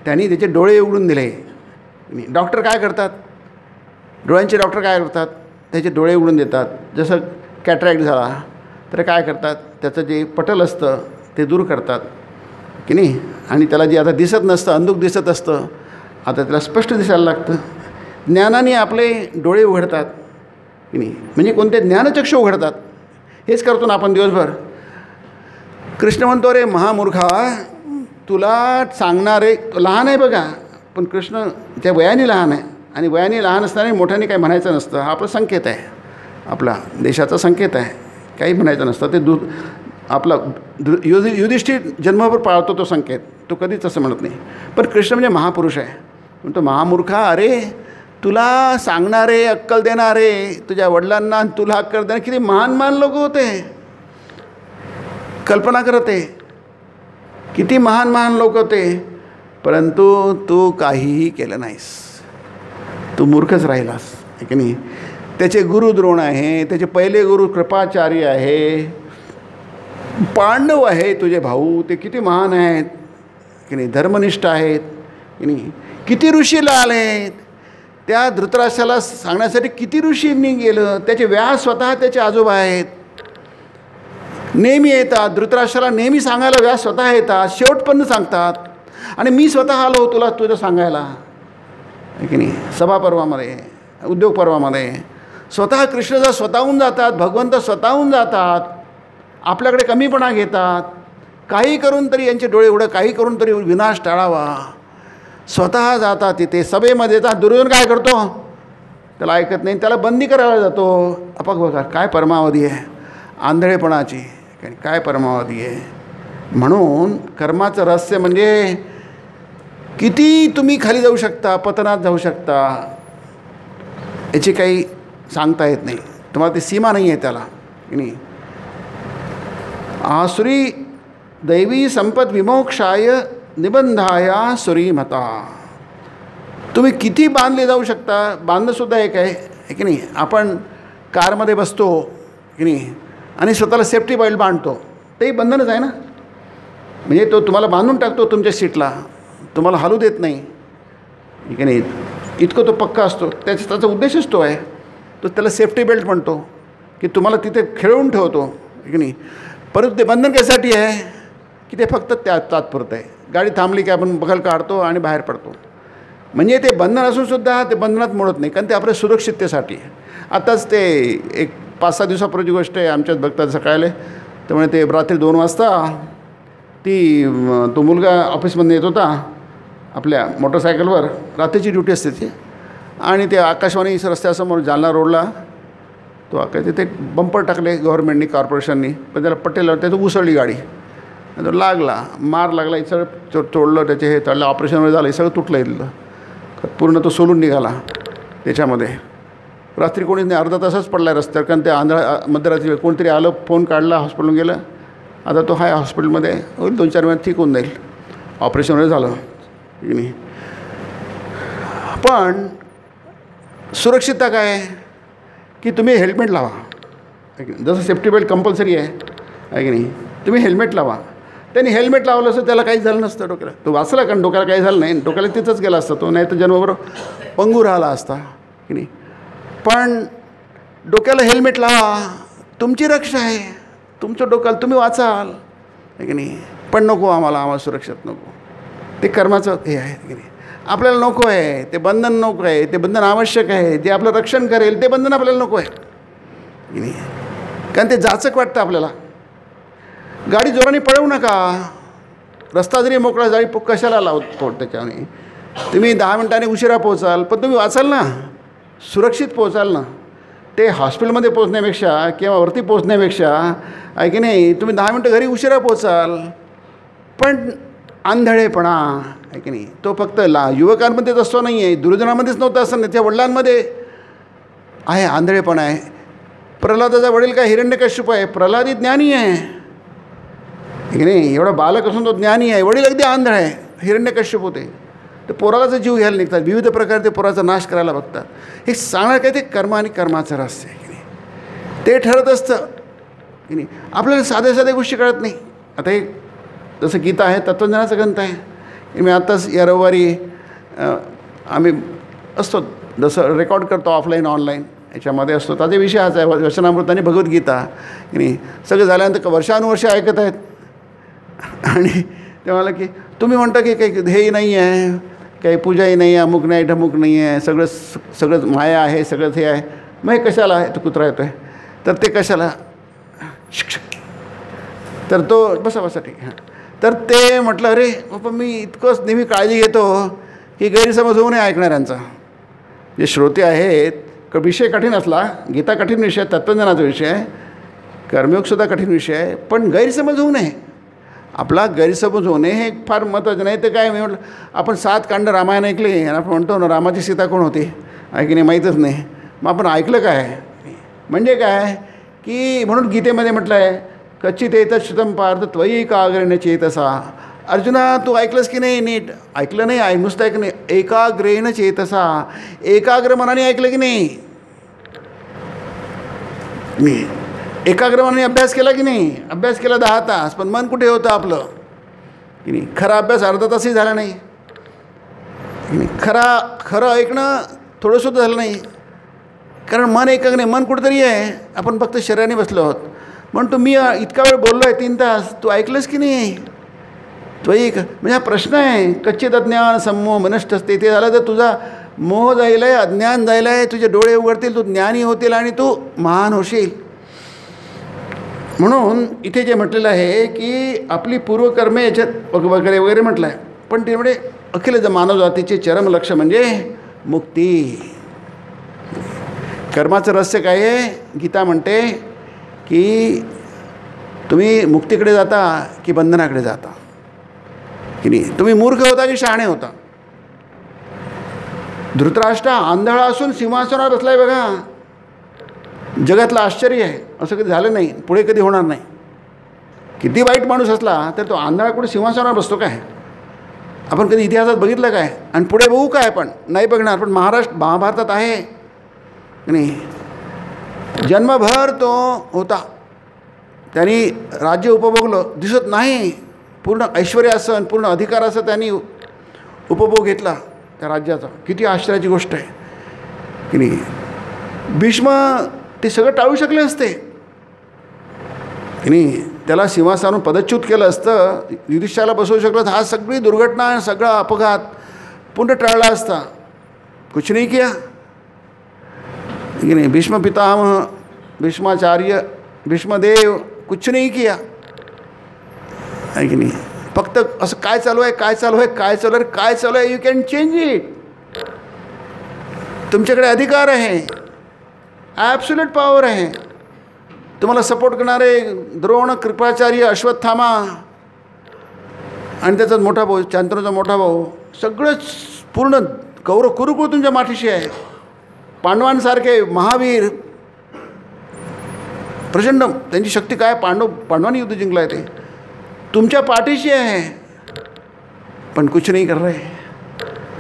त्यांनी त्याचे डोळे उघडून दिले. डॉक्टर काय करतात, डोळ्यांचे डॉक्टर काय करतात, त्याचे डोळे उघडून देतात. जसं कॅटरॅक्ट झाला तर काय करतात, त्याचं जे पटल असतं ते दूर करतात की नाही. आणि त्याला जे आता दिसत नसतं, अंधुक दिसत असतं, आता त्याला स्पष्ट दिसायला लागतं. ज्ञानाने आपले डोळे उघडतात की नाही, म्हणजे कोणते ज्ञानचक्षु उघडतात. हेच करतो ना आपण दिवसभर. कृष्ण म्हणतो, रे महामूर्खा, तुला सांगणारे लहान आहे बघा, पण कृष्ण त्या वयाने लहान आहे, आणि वयाने लहान असताना मोठ्याने काही म्हणायचं नसतं. हा आपला संकेत आहे, आपला देशाचा संकेत आहे. काही म्हणायचं नसतं. ते आपला युधिष्ठिर जन्मभर पाळतो तो संकेत, तो कधीच असं म्हणत नाही. पण कृष्ण म्हणजे महापुरुष आहे. म्हणतो महामूर्खा, अरे तुला सांगणारे, अक्कल देणारे, तुझ्या वडिलांना तुला अक्कल देणारे किती महान महान लोक होते. कल्पना करते किती महान महान लोक होते, परंतु तू काहीही केलं नाहीस. तू मूर्खच राहिलास, आहे की नाही. त्याचे गुरु द्रोण आहे, त्याचे पहिले गुरु कृपाचार्य आहे, पांडव आहे तुझे भाऊ, ते किती महान आहेत की नाही, धर्मनिष्ठ आहेत की नाही. किती ऋषीला आलेत, त्या धृतराष्ट्राला सांगण्यासाठी किती ऋषींनी गेलं. त्याचे व्यास स्वतः त्याचे आजोबा आहेत, नेहमी येतात. धृतराष्ट्राला नेहमी सांगायला व्यास स्वतः येतात, शेवटपर्यंत सांगतात. आणि मी स्वतः आलो तुला तुझं सांगायला, आहे की नाही. सभा पर्वामध्ये, उद्योग पर्वामध्ये स्वतः कृष्ण स्वतःहून जातात, भगवंत स्वतःहून जातात, आपल्याकडे कमीपणा घेतात. काही करून तरी यांचे डोळे उघडं, काही करून तरी विनाश टाळावा, स्वतः जातात तिथे सभेमध्ये येतात. दुर्योधन काय करतो, त्याला ऐकत नाही, त्याला बंदी करायला जातो. अपक बघा काय परमावधी आहे आंधळेपणाची, काय परमावधी आहे. म्हणून कर्माचं रहस्य म्हणजे किती तुम्ही खाली जाऊ शकता, पतनात जाऊ शकता, याची काही सांगता येत नाही. तुम्हाला ती सीमा नाही आहे त्याला, की नाही. आसुरी दैवी संपत विमोक्षाय निबंधाया सुरीमता. तुम्ही किती बांधले जाऊ शकता. बांधणंसुद्धा एक आहे की नाही. आपण कारमध्ये बसतो की नाही आणि स्वतःला सेफ्टी बेल्ट बांधतो, तेही बंधनच आहे ना. म्हणजे तो तुम्हाला बांधून टाकतो तुमच्या सीटला, तुम्हाला हलू देत नाही, की नाही. इतकं तो पक्का असतो. त्याचा उद्देशच तो आहे. तो त्याला सेफ्टी बेल्ट म्हणतो, की तुम्हाला तिथे खेळवून ठेवतो, की नाही. परंतु ते बंधन कशासाठी आहे, की ते फक्त तात्पुरतं आहे. गाडी थांबली की आपण बगल काढतो आणि बाहेर पडतो. म्हणजे ते बंधन असूनसुद्धा ते बंधनात मोडत नाही, कारण ते आपल्या सुरक्षिततेसाठी आहे. आताच ते एक 5-6 दिवसापूर्वीची गोष्ट आहे. आमच्याच बघतात सकाळी, त्यामुळे ते रात्री 2 वाजता तो मुलगा ऑफिसमध्ये येत होता आपल्या मोटरसायकलवर. रात्रीची ड्युटी असते ती. आणि ते आकाशवाणी रस्त्यासमोर जालना रोडला तो आकाश तिथे बंपर टाकले गव्हर्नमेंटनी, कॉर्पोरेशननी. पण त्याला पटेल त्याचं उसळली गाडी, तो लागला, मार लागला, हे सगळं तोडलं, त्याचे हे तळलं, ऑपरेशनमध्ये झालं, हे सगळं तुटलं इथलं पूर्ण. तो सोलून निघाला त्याच्यामध्ये. रात्री कोणीच नाही, अर्धा तासच पडला आहे रस्त्यावर, कारण ते मध्यरात्री कोणतरी आलं, फोन काढला, हॉस्पिटलला गेलं. आता तो हाय हॉस्पिटलमध्ये, होईल 2-4 महिन्यात ठीक होऊन जाईल, ऑपरेशनमध्ये झालं की नाही. पण सुरक्षितता काय आहे, की तुम्ही हेल्मेट लावा, जसं सेफ्टी बेल्ट कंपल्सरी आहे की नाही. तुम्ही हेल्मेट लावा. त्यांनी हेल्मेट लावलं असतं त्याला काही झालं नसतं डोक्याला, तो वाचला, कारण डोक्याला काही झालं नाही, डोक्याला तिथंच गेला असता तो, नाही तर जन्मभर पंगू राहिला असता की नाही. पण डोक्याला हेल्मेट लावा, तुमची रक्षा आहे, तुमचं डोक्याला तुम्ही वाचाल, आहे की नाही. पण नको आम्हाला सुरक्षित नको, ते कर्माचं हे आहे की नाही. आपल्याला नको आहे ते बंधन, नको आहे ते बंधन, आवश्यक आहे जे आपलं रक्षण करेल ते बंधन आपल्याला नको आहे की नाही. कारण ते जाचक वाटतं आपल्याला. गाडी जोराने पळवू नका, रस्ता जरी मोकळा जाळी कशाला लावतो त्याच्याने. तुम्ही 10 मिनिटांनी उशिरा पोहोचाल, पण तुम्ही वाचाल ना, सुरक्षित पोहोचाल ना. ते हॉस्पिटलमध्ये पोहोचण्यापेक्षा किंवा वरती पोहोचण्यापेक्षा, आहे की नाही, तुम्ही 10 मिनटं घरी उशिरा पोहोचाल. पण आंधळेपणा, आहे की नाही, तो फक्त युवकांमध्येच असतो नाही आहे, दुर्जनामध्येच नव्हता असं नाही, त्या वडिलांमध्ये आहे आंधळेपणा आहे. प्रल्हादाचा वडील काय हिरण्यकश्यप आहे, प्रल्हादी ज्ञानी आहे की नाही. एवढा बालक असून तो ज्ञानी आहे. वडील अगदी आंधळ आहे, हिरण्यकश्यप होते. ते पोराचा जीव घ्यायला निघतात, विविध प्रकारे ते पोराचा नाश करायला बघतात. हे सांगणार काय, ते कर्म आणि कर्माचं रहस्य आहे की नाही, ते ठरत असतं की नाही. आपल्याला साध्या साध्या गोष्टी कळत नाही. आता हे जसं गीता आहे, तत्त्वज्ञानाचा ग्रंथ आहे. मी आत्ताच या रविवारी आम्ही असतो, जसं रेकॉर्ड करतो ऑफलाईन ऑनलाईन, याच्यामध्ये असतो. त्याचा विषय हाच आहे, वचनामृत आणि भगवद्गीता की नाही. सगळं झाल्यानंतर वर्षानुवर्षे ऐकत आहेत. आणि ते मला की तुम्ही म्हणता की काही ध्येय नाही आहे, काही पूजाही नाही आहे, अमुक नाही, ढमुक नाही आहे, सगळं माया आहे, सगळं हे आहे. मग हे कशाला आहे, तो कुत्रा येतो आहे तर ते कशाला, तर तो बसा ठीक आहे. तर ते म्हटलं, अरे बाबा मी इतकंच नेहमी काळजी घेतो की गैरसमज होऊ नये ऐकणाऱ्यांचा. जे श्रोते आहेत, विषय कठीण असला, गीता कठीण विषय, तत्त्वज्ञानाचा विषय आहे, कर्मयोगसुद्धा कठीण विषय आहे, पण गैरसमज होऊ नये. आपला गैरसमज होणे हे फार महत्त्वाचं. नाही तर काय, मी म्हटलं आपण 7 कांड रामायण ऐकले आणि आपण म्हणतो ना रामाची सीता कोण होती, की नाही माहीतच नाही. मग आपण ऐकलं काय, म्हणजे काय की म्हणून गीतेमध्ये म्हटलं आहे कच्चित एतच्छ्रुतं पार्थ त्वयि एकाग्रेण चेतसा. अर्जुना तू ऐकलंस की नाही, नीट ऐकलं नाही, नुसतं ऐक नाही, एकाग्रेण चेतसा, एकाग्र मनाने ऐकलं की नाही, मी एकाग्र मनाने अभ्यास केला की नाही, अभ्यास केला 10 तास, पण मन कुठे होतं आपलं की नाही. खरा अभ्यास अर्धा तासही झाला नाही, खरं ऐकणं थोडंसुद्धा झालं नाही, कारण मन एकाग्र नाही, मन कुठेतरी आहे, आपण फक्त शरीराने बसलो आहोत. म्हणून मी इतका वेळ बोललो आहे 3 तास, तू ऐकलंस की नाही. म्हणजे हा प्रश्न आहे. कच्चित अज्ञान सम्मोह मनष्ट असते, ते झालं तर तुझा मोह जाईल आहे, अज्ञान जाईल आहे, तुझे डोळे उघडतील, तू ज्ञानी होतील आणि तू महान होशील. म्हणून इथे जे म्हटलेलं आहे की आपली पूर्वकर्मे याच्यात वगैरे वगैरे म्हटलं आहे, पण ते म्हणजे अखिल मानव जातीचे चरम लक्ष्य म्हणजे मुक्ती. कर्माचं रहस्य काय आहे, गीता म्हणते की तुम्ही मुक्तीकडे जाता की बंधनाकडे जाता, की नाही. तुम्ही मूर्ख होता की शहाणे होता. धृतराष्ट्र आंधळा असून सिंहासनावर बसलाय बघा. जगातलं आश्चर्य आहे, असं कधी झालं नाही, पुढे कधी होणार नाही. किती वाईट माणूस असला तर तो आंधळा कुठे सिंहासनावर बसतो काय, आपण कधी इतिहासात बघितलं काय, आणि पुढे बघू काय, पण नाही बघणार. पण महाभारतात आहे की नाही, जन्मभर तो होता, त्यांनी राज्य उपभोगलं, दिसत नाही, पूर्ण ऐश्वर्य असं पूर्ण अधिकार असं त्यांनी उपभोग घेतला त्या राज्याचा. किती आश्चर्याची गोष्ट आहे की नाही. भीष्म ते सगळं टाळू शकले असते की नाही, त्याला सिंहासनावरून पदच्युत केलं असतं, युधिष्ठिराला बसवू शकलं, हा सगळी दुर्घटना सगळा अपघात पूर्ण टाळला असता. कुछ नाही किया की नाही. भीष्म पितामह, भीष्माचार्य, भीष्मदेव कुछ नहीं किया आहे की नाही. फक्त असं काय चालू आहे, काय चालू आहे, काय चालू आहे, काय चालू आहे, यू कॅन चेंज इट. तुमच्याकडे अधिकार आहे, ॲब्सोल्यूट पॉवर आहे. तुम्हाला सपोर्ट करणारे द्रोण, कृपाचार्य, अश्वत्थामा आणि त्याचा मोठा भाऊ शांतनूचा मोठा भाऊ, सगळंच पूर्ण कौरव कुरुकुळ तुमच्या माठीशी आहे. पांडवांसारखे महावीर प्रचंड, त्यांची शक्ती काय, पांडवांनी युद्ध जिंकलं आहे, ते तुमच्या पाठीशी आहे, पण कुछ नाही कर रहे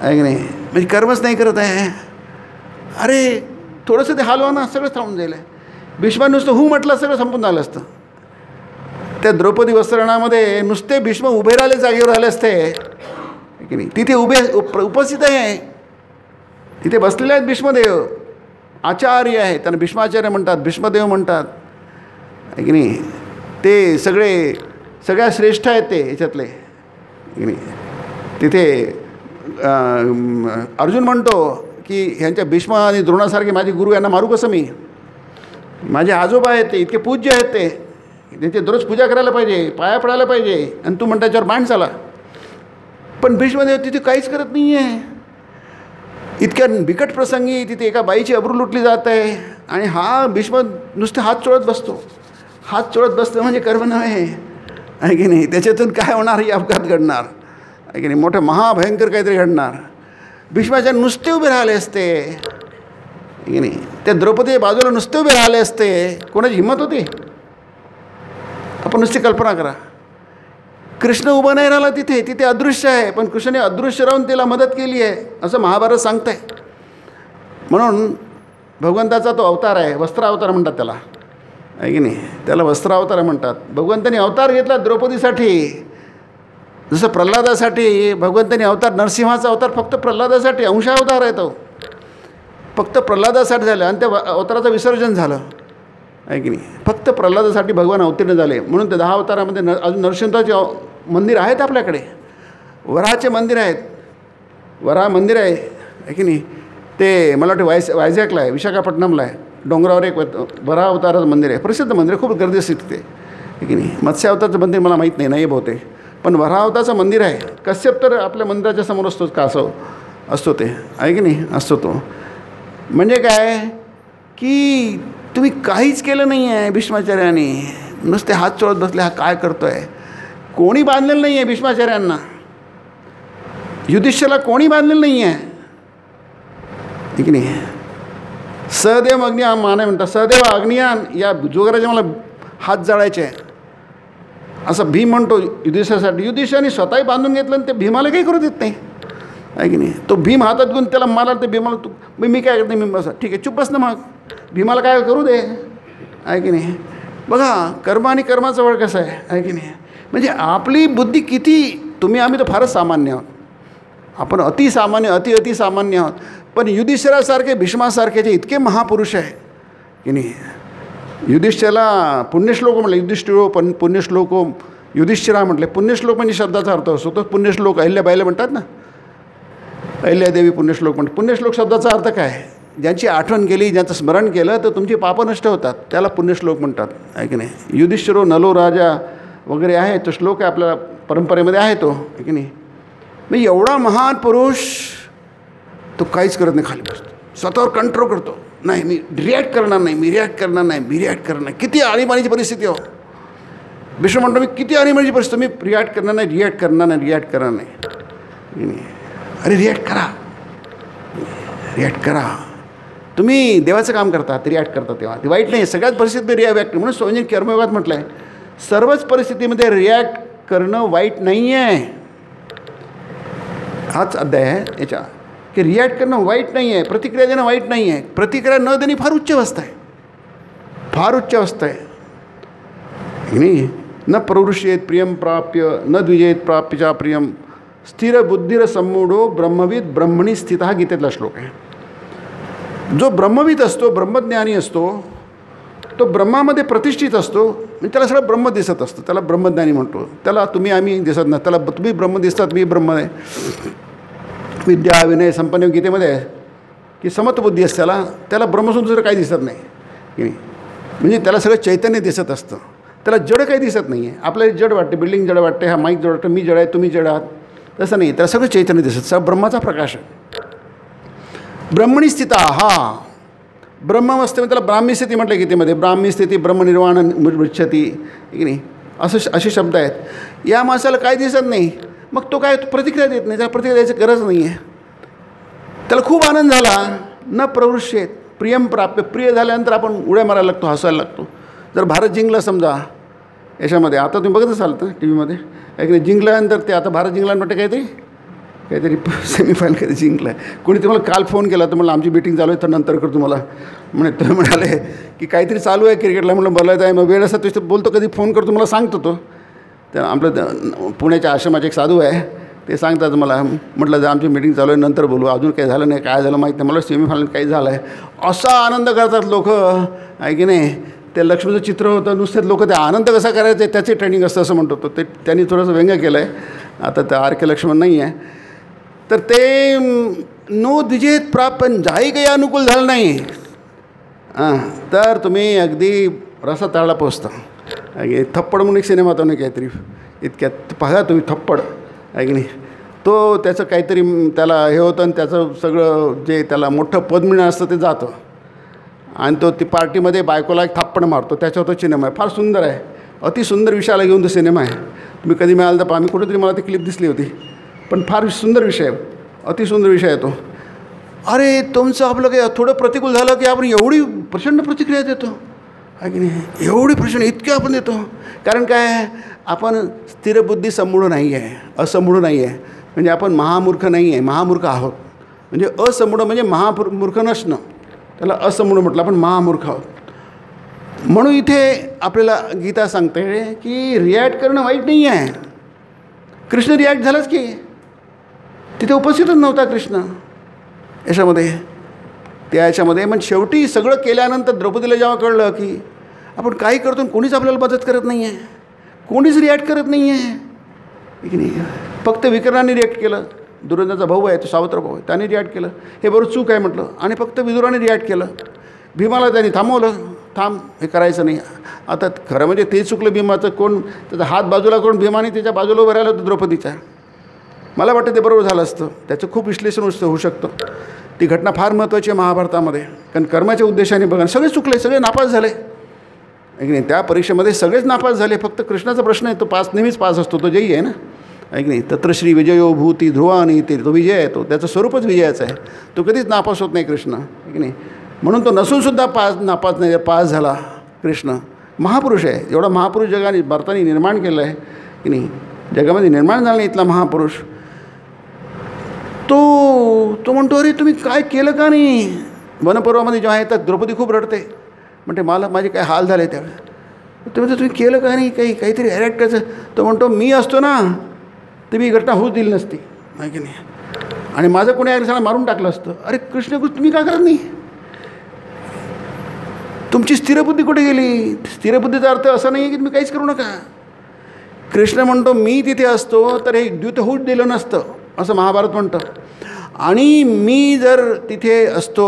आहे की नाही. म्हणजे कर्मच नाही करत आहे. अरे थोडंसं ते हलवा ना, सगळं थांबून जाईल. भीष्माने नुसतं हू म्हटलं, सगळं संपून झालं असतं. त्या द्रौपदी वस्त्रणामध्ये नुसते भीष्म उभे राहिले, जागेवर राहिले असते की नाही. तिथे उपस्थित आहे, तिथे बसलेले आहेत भीष्मदेव, आचार्य आहेत, त्यांना भीष्माचार्य म्हणतात, भीष्मदेव म्हणतात आहे की नाही. ते सगळ्या श्रेष्ठ आहेत ते याच्यातले की नाही. तिथे अर्जुन म्हणतो की ह्यांच्या भीष्म आणि द्रोणासारखे माझे गुरु, यांना मारू कसं मी. माझे आजोबा आहेत ते, इतके पूज्य आहेत ते, त्यांची दररोज पूजा करायला पाहिजे, पाया पडायला पाहिजे, आणि तू म्हणता त्याच्यावर बाण चाला. पण भीष्मदेव तिथे काहीच करत नाही आहे. इतक्या बिकट प्रसंगी तिथे एका बाईची अब्रू लुटली जात आहे, आणि हा भीष्म नुसते हात चोळत बसतो. हात चोळत बसतं म्हणजे कर्म नव्हे आहे की नाही. त्याच्यातून काय होणार, ही अपघात घडणार आहे की नाही, मोठं महाभयंकर काहीतरी घडणार. भीष्माच्या नुसते उभे राहिले असते की नाही, त्या द्रौपदी बाजूला नुसते उभे राहिले असते, कोणाची हिंमत होती. आपण नुसती कल्पना करा, कृष्ण उभा नाही राहिला तिथे अदृश्य आहे, पण कृष्णाने अदृश्य राहून त्याला मदत केली आहे, असं महाभारत सांगतं आहे. म्हणून भगवंताचा तो अवतार आहे, वस्त्र अवतार म्हणतात त्याला आहे की नाही, त्याला वस्त्र अवतार म्हणतात. भगवंतानी अवतार घेतला द्रौपदीसाठी, जसं प्रल्हादासाठी भगवंतानी अवतार, नरसिंहाचा अवतार फक्त प्रल्हादासाठी, अंशावतार आहे तो, फक्त प्रल्हादासाठी झालं, आणि त्या अवताराचं विसर्जन झालं आहे की नाही. फक्त प्रल्हादासाठी भगवान अवतीर्ण झाले. म्हणून ते 10 अवतारामध्ये अजून नरसिंहाचे मंदिर आहेत आपल्याकडे, वराहाचे मंदिर आहेत, वराह मंदिर आहे की नाही. ते मला वाटते वायझॅकला आहे, विशाखापट्टणमला आहे, डोंगरावर एक वराह अवताराचं मंदिर आहे, प्रसिद्ध मंदिर, खूप गर्दी असते तिथे आहे की नाही. मत्स्य अवताराचं मंदिर मला माहीत नाही बहुतेक, पण वराह अवताराचं मंदिर आहे. कश्यप तर आपल्या मंदिराच्या समोर असतो का, असं असतो ते आहे की नाही, असतो तो. म्हणजे काय की तुम्ही काहीच केलं नाही आहे भीष्माचार्याने, नुसते हात चोळत बसले, हा काय करतो आहे. कोणी बांधलेलं नाही आहे भीष्माचार्यांना, युधिष्ठिराला कोणी बांधलेलं नाही आहे, ठीक नाही. सहदेव अग्नियान माने म्हणतात, सहदेव अग्नियान या जोगराचे मला हात जाळायचे आहे असं भीम म्हणतो युधिष्ठिरासाठी. युधिष्ठिराने स्वतःही बांधून घेतलं आणि ते भीमाला काही करू देत नाही, आहे की नाही. तो भीम हातात घेऊन त्याला मला ते भीमाला तू मी काय करते, मी बस ठीक आहे चुप बस ना, मग भीमाला काय करू दे, आहे की नाही. बघा कर्म आणि कर्माचं वळ कसं आहे की नाही. म्हणजे आपली बुद्धी किती, आम्ही तर फारच सामान्य आहोत, आपण अतिसामान्य अतिसामान्य आहोत. पण युधिष्ठिरासारखे भीष्मासारखे जे इतके महापुरुष आहे की नाही. युधिष्ठिराला पुण्यश्लोक म्हटलं, युधिष्ठिरो पुण्यश्लोको युधिष्ठिरा म्हटले. पुण्यश्लोक म्हणजे शब्दाचा अर्थ असतो तो पुण्यश्लोक. अहिल्याबाईला म्हणतात ना, अहिल्यादेवी पुण्यश्लोक म्हणतात. पुण्यश्लोक शब्दाचा अर्थ काय, ज्यांची आठवण केली, ज्यांचं स्मरण केलं तर तुमची पापं नष्ट होतात, त्याला पुण्यश्लोक म्हणतात, आहे की नाही. युधिष्ठिरो नलो राजा वगैरे आहे तो श्लोक आहे आपल्या परंपरेमध्ये आहे तो, आहे की नाही. म्हणजे एवढा महान पुरुष तो काहीच करत नाही, खाली बसतो, स्वतःवर कंट्रोल करतो. नाही मी रिॲक्ट करणार नाही, मी रिॲक्ट करणार नाही, मी रिॲक्ट करणार नाही. किती आणीबाणीची परिस्थिती हो. भीष्म म्हणतो मी किती आणीबाणीची परिस्थिती, मी रिॲक्ट करणार नाही, रिॲक्ट करणार नाही, रिॲक्ट करणार नाही. अरे रिॲक्ट करा, रिॲक्ट करा. तुम्ही देवाचं काम करता ते रिॲक्ट करता तेव्हा ते वाईट नाही. सगळ्याच परिस्थितीत रिॲक्ट, म्हणून स्वामींनी कर्मयोगात म्हटलं आहे सर्वच परिस्थितीमध्ये रिॲक्ट करणं वाईट नाही आहे. हाच अध्याय आहे याच्या, की रिॲक्ट करणं वाईट नाही आहे, प्रतिक्रिया देणं वाईट नाही आहे. प्रतिक्रिया न देणे फार उच्च अवस्था आहे, फार उच्च अवस्था आहे नाही. न प्रवृष्येत प्रियम प्राप्य न द्विजेत प्राप्यचा प्रियम स्थिर बुद्धिर सम्मूढो ब्रह्मविद ब्रह्मणी स्थित, हा गीतेतला श्लोक आहे. जो ब्रह्मविद असतो, ब्रह्मज्ञानी असतो, तो ब्रह्मामध्ये प्रतिष्ठित असतो. म्हणजे त्याला सगळं ब्रह्म दिसत असतं, त्याला ब्रह्मज्ञानी म्हणतो. त्याला तुम्ही आम्ही दिसत नाही, त्याला तुम्ही ब्रह्म दिसतात, मी ब्रह्म आहे. विद्या विनय संपन्न गीतेमध्ये आहे की समत्वबुद्धी असते त्याला ब्रह्मसून दुसरं काही दिसत नाही की नाही. म्हणजे त्याला सगळं चैतन्य दिसत असतं, त्याला जड काही दिसत नाही आहे. आपल्याला जड वाटते, बिल्डिंग जड वाटते, हा माईक जड वाटतं, मी जड आहे तुम्ही जड आहात, तसं नाही. त्याला सगळं चैतन्य दिसत, सगळं ब्रह्माचा प्रकाश आहे. ब्रह्मणी स्थिता, हा ब्रह्मावस्थेमध्ये त्याला ब्राह्मी स्थिती म्हटलं गीतेमध्ये. ब्राह्मी स्थिती ब्रह्मनिर्वाण मृच्छती, की नाही, असे शब्द आहेत. या माणसाला काय दिसत नाही, मग तो काय प्रतिक्रिया देत नाही, त्याला प्रतिक्रिया द्यायची गरज नाही आहे. त्याला खूप आनंद झाला, न प्रवृष्येत प्रियम प्राप्य, प्रिय झाल्यानंतर आपण उड्या मारायला लागतो, हसायला लागतो. जर भारत जिंकला समजा याच्यामध्ये, आता तुम्ही बघत असाल तर टी व्हीमध्ये, नाही जिंकल्यानंतर ते आता भारत जिंकला म्हटलं काहीतरी सेमीफायनल काहीतरी जिंकलं आहे. कोणी तुम्हाला काल फोन केला तर म्हणलं आमची मीटिंग चालू आहे तर नंतर करतो मला. तुम्ही म्हणाले की काहीतरी चालू आहे क्रिकेटला, म्हणलं बोलायचं आहे. मग वेळ असा तो बोलतो, कधी फोन करतो मला सांगतो तो. तर आपलं पुण्याच्या आश्रमाचे एक साधू आहे, ते सांगतात मला. म्हटलं जर आमची मीटिंग चालू आहे नंतर बोलू, अजून काही झालं नाही, काय झालं माहीत नाही, मला सेमीफायनल काही झालं आहे. असा आनंद करतात लोक, आहे की नाही. ते लक्ष्मीचं चित्र होतं, नुसतेच लोक ते आनंद कसा करायचा त्याचे ट्रेनिंग असतं असं म्हणतो. ते त्यांनी थोडंसं व्यंग केलं आहे. आता ते आर के लक्ष्मण नाही आहे, तर ते नो द्विजेत प्राप्त, पण जाई काही अनुकूल झालं नाही तर तुम्ही अगदी रसा तळाला पोचता. थप्पड म्हणून एक सिनेमा होता नाही काहीतरी इतक्यात, पाहा तुम्ही थप्पड, आहे की नाही. तो त्याचं काहीतरी त्याला हे होतं आणि त्याचं सगळं जे त्याला मोठं पद मिळणं असतं ते जातं आणि तो ती पार्टीमध्ये बायकोला एक थप्पड मारतो. त्याच्यावर तो सिनेमा आहे, फार सुंदर आहे, अतिसुंदर विषयाला घेऊन तो सिनेमा आहे. तुम्ही कधी मिळालं तर पहा, मी कुठेतरी मला ती क्लिप दिसली होती, पण फार सुंदर विषय आहे, अतिसुंदर विषय आहे तो. अरे तुमचं आपलं काही थोडं प्रतिकूल झालं की आपण एवढी प्रचंड प्रतिक्रिया देतो, आहे की नाही. एवढी प्रचंड इतके आपण देतो, कारण काय आपण स्थिरबुद्धी समूढ नाही आहे, असमूढ नाही आहे. म्हणजे आपण महामूर्ख नाही आहे, महामूर्ख आहोत. म्हणजे असमूढ म्हणजे महामूर्ख नसणं, त्याला असमूढ म्हटलं, आपण महामूर्ख आहोत. म्हणून इथे आपल्याला गीता सांगते की रिॲक्ट करणं वाईट नाही आहे. कृष्ण रिॲक्ट झालाच की, तिथे उपस्थितच नव्हता कृष्ण याच्यामध्ये, त्या याच्यामध्ये. मग शेवटी सगळं केल्यानंतर द्रौपदीला जेव्हा कळलं की आपण काही करतो कोणीच आपल्याला मदत करत नाही आहे, कोणीच रिॲक्ट करत नाही आहे की नाही. फक्त विकर्णाने रिॲक्ट केलं, दुर्योधनाचा भाऊ आहे तो सावत्र भाऊ आहे, त्याने रिॲक्ट केलं, हे बरोबर चूक आहे म्हटलं. आणि फक्त विदुराने रिॲक्ट केलं. भीमाला त्यांनी थांबवलं, थांब हे करायचं नाही. आता खरं म्हणजे ते चुकलं भीमाचं, कोण त्याचा हात बाजूला करून भीमाने त्याच्या बाजूला उभं राहिलं होतं द्रौपदीच्या. मला वाटतं ते बरोबर झालं असतं, त्याचं खूप विश्लेषण होऊ शकतं ती घटना फार महत्त्वाची आहे महाभारतामध्ये, कारण कर्माच्या उद्देशाने बघा सगळे चुकले, सगळे नापास झाले आहे की नाही. त्या परीक्षेमध्ये सगळेच नापास झाले, फक्त कृष्णाचा प्रश्न आहे, तो नेहमीच पास असतो, तो जयी आहे ना, आहे की नाही. तत्र श्री विजयो भूती ध्रुवानी, ते तो विजय आहे, तो त्याचं स्वरूपच विजयाचं आहे, तो कधीच नापास होत नाही कृष्ण, आहे की नाही. म्हणून तो नसूनसुद्धा नापास नाही, पास झाला कृष्ण. महापुरुष आहे, एवढा महापुरुष जगाने भारताने निर्माण केलं आहे की नाही, जगामध्ये निर्माण झाला नाही इथला महापुरुष. तो म्हणतो अरे तुम्ही काय केलं का नाही. वनपर्वामध्ये जेव्हा येतात द्रौपदी खूप रडते, म्हणते माझे काय हाल झाले त्यावेळेस. ते म्हणते तुम्ही केलं का नाही, काहीतरी ॲरेक्ट करायचं. तो म्हणतो मी असतो ना तर मी घटना होऊच दिली नसती, आहे की नाही, आणि माझं कोणी अग्रसाला मारून टाकलं असतं. अरे कृष्ण तुम्ही काय करत नाही, तुमची स्थिरबुद्धी कुठे गेली. स्थिरबुद्धीचा अर्थ असा नाही आहे की तुम्ही काहीच करू नका. कृष्ण म्हणतो मी तिथे असतो तर हे द्यूत होऊच दिलं नसतं, असं महाभारत म्हणतं. आणि मी जर तिथे असतो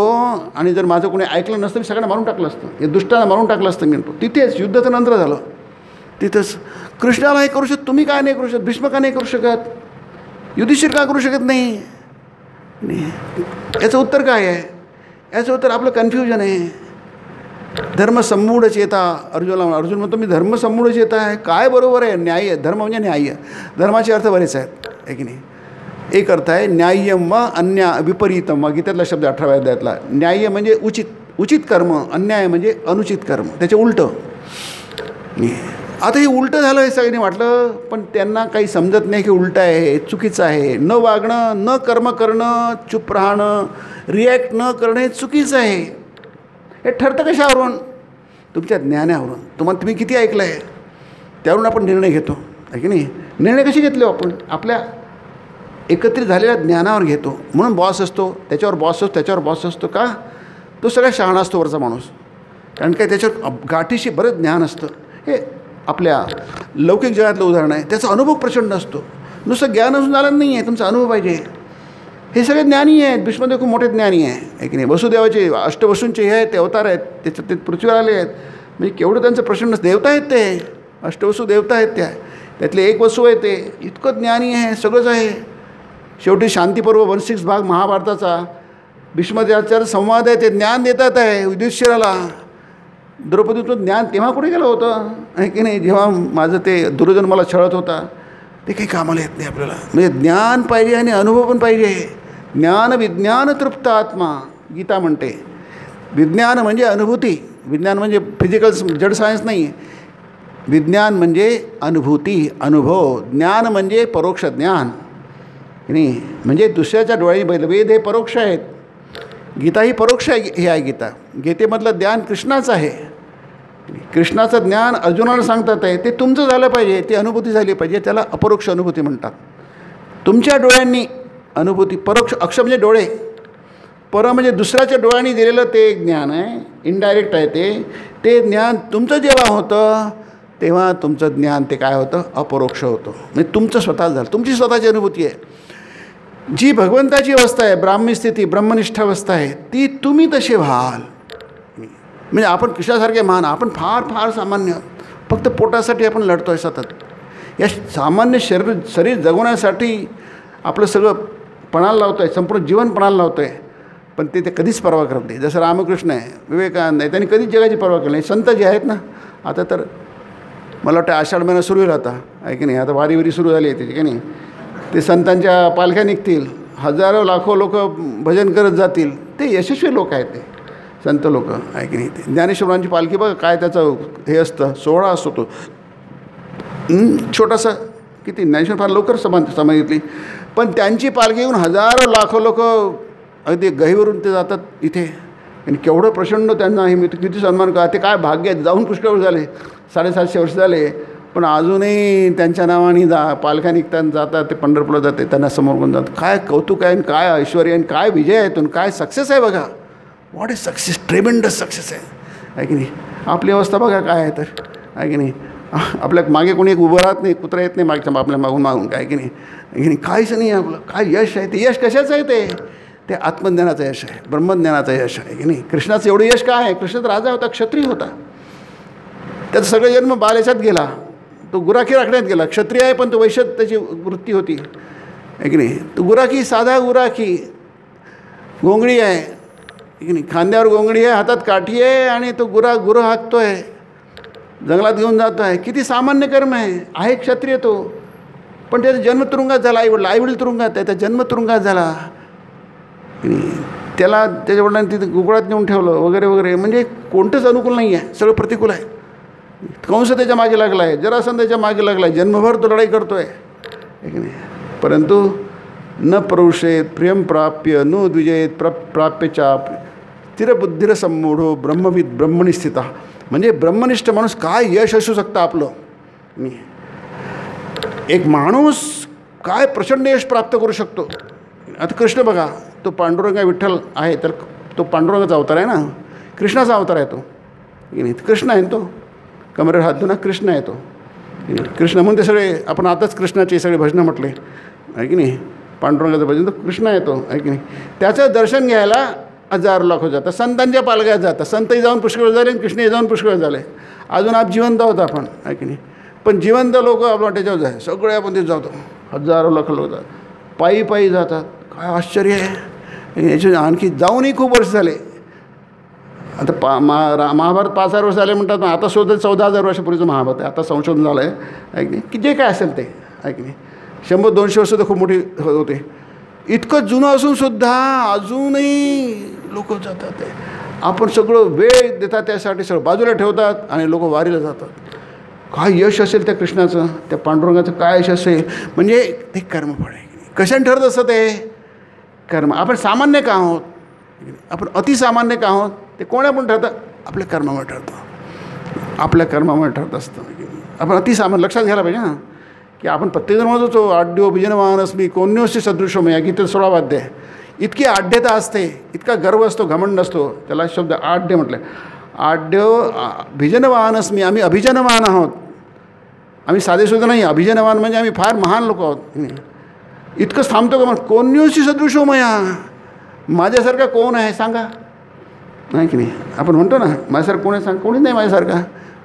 आणि जर माझं कोणी ऐकलं नसतं मी सगळ्यांना मारून टाकलं असतं, हे दुष्टांना मारून टाकलं असतं मी. तिथेच युद्धाचं नंतर झालं तिथंच. कृष्णाला हे करू शकत, तुम्ही काय नाही करू शकत, भीष्म का नाही करू शकत, युधिष्ठिर का करू शकत नाही. याचं उत्तर काय आहे, याचं उत्तर आपलं कन्फ्युजन आहे. धर्मसम्मूढ चेता, अर्जुन म्हणतो मी धर्मसम्मूढ चेता आहे. काय बरोबर आहे, न्याय. धर्म म्हणजे न्याय. धर्माचे अर्थ बरेच आहेत, आहे की नाही. एक अर्थ आहे न्याय्यम व अन्या विपरीतम, गीतेतला शब्द 18व्या अध्यायातला. न्याय्य म्हणजे उचित कर्म, अन्याय म्हणजे अनुचित कर्म, त्याचे उलटं. आता हे उलटं झालं हे सगळ्यांनी वाटलं, पण त्यांना काही समजत नाही की उलटं आहे, चुकीचं आहे. न वागणं, न कर्म करणं, चुप राहणं, रिॲक्ट न करणं हे चुकीचं आहे. हे ठरतं कशावरून, तुमच्या ज्ञानावरून. तुम्ही किती ऐकलं आहे त्यावरून आपण निर्णय घेतो, आहे की नाही. निर्णय कसे घेतले आपण, आपल्या एकत्रित झालेल्या ज्ञानावर घेतो. म्हणून बॉस असतो, त्याच्यावर बॉस असतो का, तो सगळ्यात शहाणा असतो वरचा माणूस, कारण काय त्याच्यावर गाठीशी बरंच ज्ञान असतं. हे आपल्या लौकिक जगातलं उदाहरण आहे. त्याचा अनुभव प्रचंड असतो. नुसतं ज्ञान असून झालं नाही आहे, तुमचा अनुभव पाहिजे. हे सगळे ज्ञानी आहेत, भीष्मदेव खूप मोठे ज्ञानी आहे की नाही. वसुदेवाचे अष्टवसूंचे हे आहेत, ते अवतार आहेत, त्याच्यात ते पृथ्वीवर आले आहेत. म्हणजे केवढं त्यांचं प्रचंड देवता आहेत, ते अष्टवसू देवता आहेत, त्यातले एक वसू आहे, ते इतकं ज्ञानी आहे, सगळंच आहे. शेवटी शांतीपर्व 1/6 भाग महाभारताचा भीष्माचार्य संवाद आहे, ते ज्ञान देतात आहे युधिष्ठिराला. द्रौपदीचं ज्ञान तेव्हा कुठे गेलं होतं, आहे की नाही, जेव्हा माझं ते दुर्योधन मला छळत होता. ते काही कामाला येत नाही आपल्याला. म्हणजे ज्ञान पाहिजे आणि अनुभव पण पाहिजे. ज्ञान विज्ञान तृप्त आत्मा गीता म्हणते. विज्ञान म्हणजे अनुभूती, विज्ञान म्हणजे फिजिकल जड सायन्स नाही. विज्ञान म्हणजे अनुभूती, अनुभव. ज्ञान म्हणजे परोक्ष ज्ञान, नाही म्हणजे दुसऱ्याच्या डोळ्याने बघितलं. वेद हे परोक्ष आहेत, गीता ही परोक्ष आहे. हे आहे गीता. गीतेमधलं ज्ञान कृष्णाचं आहे. कृष्णाचं ज्ञान अर्जुनाला सांगतात आहे, ते तुमचं झालं पाहिजे, ती अनुभूती झाली पाहिजे. त्याला अपरोक्ष अनुभूती म्हणतात. तुमच्या डोळ्यांनी अनुभूती. परोक्ष, अक्ष म्हणजे डोळे, पर म्हणजे दुसऱ्याच्या डोळ्यांनी दिलेलं ते ज्ञान आहे, इनडायरेक्ट आहे. ते ज्ञान तुमचं जेव्हा होतं तेव्हा तुमचं ज्ञान ते काय होतं, अपरोक्ष होतं. म्हणजे तुमचं स्वतः झालं, तुमची स्वतःची अनुभूती आहे. जी भगवंताची अवस्था आहे, ब्राह्मी स्थिती, ब्रह्मनिष्ठ अवस्था आहे, ती तुम्ही तसे व्हाल. म्हणजे आपण कशासारखे महान, आपण फार सामान्य, फक्त पोटासाठी आपण लढतो आहे सतत. या सामान्य शरीर जगवण्यासाठी आपलं सगळं पणाला लावतो आहे, संपूर्ण जीवन पणाला लावतो आहे. पण ते कधीच पर्वा करत नाही. जसं रामकृष्ण आहे, विवेकानंद आहे, त्यांनी कधीच जगाची पर्वा केली नाही. संत जे आहेत ना, आता तर मला वाटतं आषाढ महिना सुरू होईल आता, आहे की नाही. आता वारी सुरू झाली आहे त्याची, की नाही. ते संतांच्या पालख्या निघतील, हजारो लाखो लोक भजन करत जातील. ते यशस्वी लोक आहेत, ते संत लोक, आहे की नाही. ते ज्ञानेश्वरांची पालखी बघा काय त्याचं हे असतं, सोहळा असतो तो छोटासा. किती ज्ञानेश्वर फार लवकर समागितली, पण त्यांची पालखी घेऊन हजारो लाखो लोक अगदी गहीवरून ते जातात इथे. आणि केवढं प्रचंड त्यांना हे मी किती सन्मान करा. ते काय भाग्य आहेत, जाऊन पुष्कळ झाले, 750 वर्ष झाले, पण अजूनही त्यांच्या नावाने पालख्या निघतात, जातात, ते पंढरपूरला जाते, त्यांना समोर करून जातात. काय कौतुक आहे, काय ऐश्वर्य आहे, काय विजय आहे, काय सक्सेस आहे बघा. व्हॉट इज सक्सेस, ट्रेमेंडस सक्सेस आहे की नाही. आपली अवस्था बघा काय आहे तर, आहे की नाही. आपल्या मागे कोणी एक उभं राहत नाही, कुत्रा येत नाही मागच्या आपल्या मागून काय की नाही. काहीच नाही आपलं. काय यश आहे ते, यश कशाचं आहे ते आत्मज्ञानाचं यश आहे, ब्रह्मज्ञानाचं यश आहे की नाही. कृष्णाचं एवढं यश काय आहे, कृष्ण राजा होता, क्षत्रिय होता, त्याचा सगळं जन्म बालेशात गेला, तो गुराखी राखण्यात गेला. क्षत्रिय आहे पण तो वैश्यात त्याची वृत्ती होती, आहे की नाही. तो गुराखी, साधा गुराखी, घोंगडी आहे की नाही, खांद्यावर घोंगडी आहे, हातात काठी आहे आणि तो गुरं हाकतो आहे, जंगलात घेऊन जातो आहे. किती सामान्य कर्म आहे क्षत्रिय तो. पण त्याचा जन्म तुरुंगात झाला. आईवडील तुरुंगात आहे, त्याचा जन्म तुरुंगात झाला. त्याला त्याच्या वडिलांनी तिथे गुगळात नेऊन ठेवलं वगैरे वगैरे. म्हणजे कोणतंच अनुकूल नाही आहे, सगळं प्रतिकूल आहे. कंस त्याच्या मागे लागला आहे, जरासंध त्याच्या मागे लागला आहे, जन्मभर तो लढाई करतो आहे की नाही. परंतु न परुषेत प्रियम प्राप्य नो द्विजेत प्राप्यच्या स्थिरबुद्धिर संमूढो ब्रह्मविद ब्रह्मणी स्थिता. म्हणजे ब्रह्मनिष्ठ माणूस काय यश असू शकतं आपलं. एक माणूस काय प्रचंड यश प्राप्त करू शकतो. आता कृष्ण बघा, तो पांडुरंग विठ्ठल आहे तर तो पांडुरंगाचा अवतार आहे ना, कृष्णाचा अवतार आहे तो की नाही. कृष्ण आहे तो, कमरेवर हात धुना कृष्ण आहे तो. कृष्ण म्हणून ते सगळे आपण आताच कृष्णाचे सगळे भजनं म्हटले आहे की नाही. पांडुरंगाचं भजन तर कृष्ण आहे तो आहे की नाही. त्याचं दर्शन घ्यायला हजारो लाखो जातात, संतांच्या पालख्यात जातात. संतही जाऊन पुष्कळ झाले आणि कृष्णही जाऊन पुष्कळ झाले. अजून आप जिवंत आहोत आपण आहे की नाही. पण जिवंत लोक आपल्या त्याच्यावर जाय सगळे आपण तिथे जातो. हजारो लाख लोक जातात, पायी पायी जातात. काय आश्चर्य आहे. याच्या आणखी जाऊनही खूप वर्ष झाले. आता महाभारत 5,000 वर्ष झाले म्हणतात. आता शोधत 14,000 वर्षापूर्वीचं महाभारत आहे. आता संशोधन झालं आहे की नाही, की जे काय असेल ते आहे की नाही. 100-200 वर्ष तर खूप मोठी होते. इतकं जुनं असूनसुद्धा अजूनही लोक जातात. आपण सगळं वेळ देतात त्यासाठी, सगळं बाजूला ठेवतात आणि लोक वारीला जातात. काय यश असेल त्या कृष्णाचं, त्या पांडुरंगाचं काय यश असेल. म्हणजे ते कर्मफळ आहे. कशाने ठरत असतं ते कर्म. आपण सामान्य का आहोत, आपण अतिसामान्य का आहोत, ते कोण आपण ठरतं, आपल्या कर्मामुळे ठरतं. आपल्या कर्मामुळे ठरत असतं. आपण अतिसामान्य लक्षात घ्यायला पाहिजे ना, की आपण प्रत्येकजण म्हणत होतो आढ्यो बीजनवान अस्मी कोण्योशी सदृशो या गीतेत 16 वाद्य आहे. इतकी आढ्यता असते, इतका गर्व असतो, घमंड असतो. त्याला शब्द आढ्य म्हटलं. आढ्य भिजनवान अस्मी, आम्ही अभिजनवान आहोत. आम्ही साधेसुद्धा नाही, अभिजनवान म्हणजे आम्ही फार महान लोक आहोत. इतकंच थांबतो का मग, कोण्योशी सदृशो मया, माझ्यासारखा कोण आहे सांगा, नाही की नाही. आपण म्हणतो ना माझ्यासारखं कोण आहे सांग, कोणीच नाही माझ्यासारखा,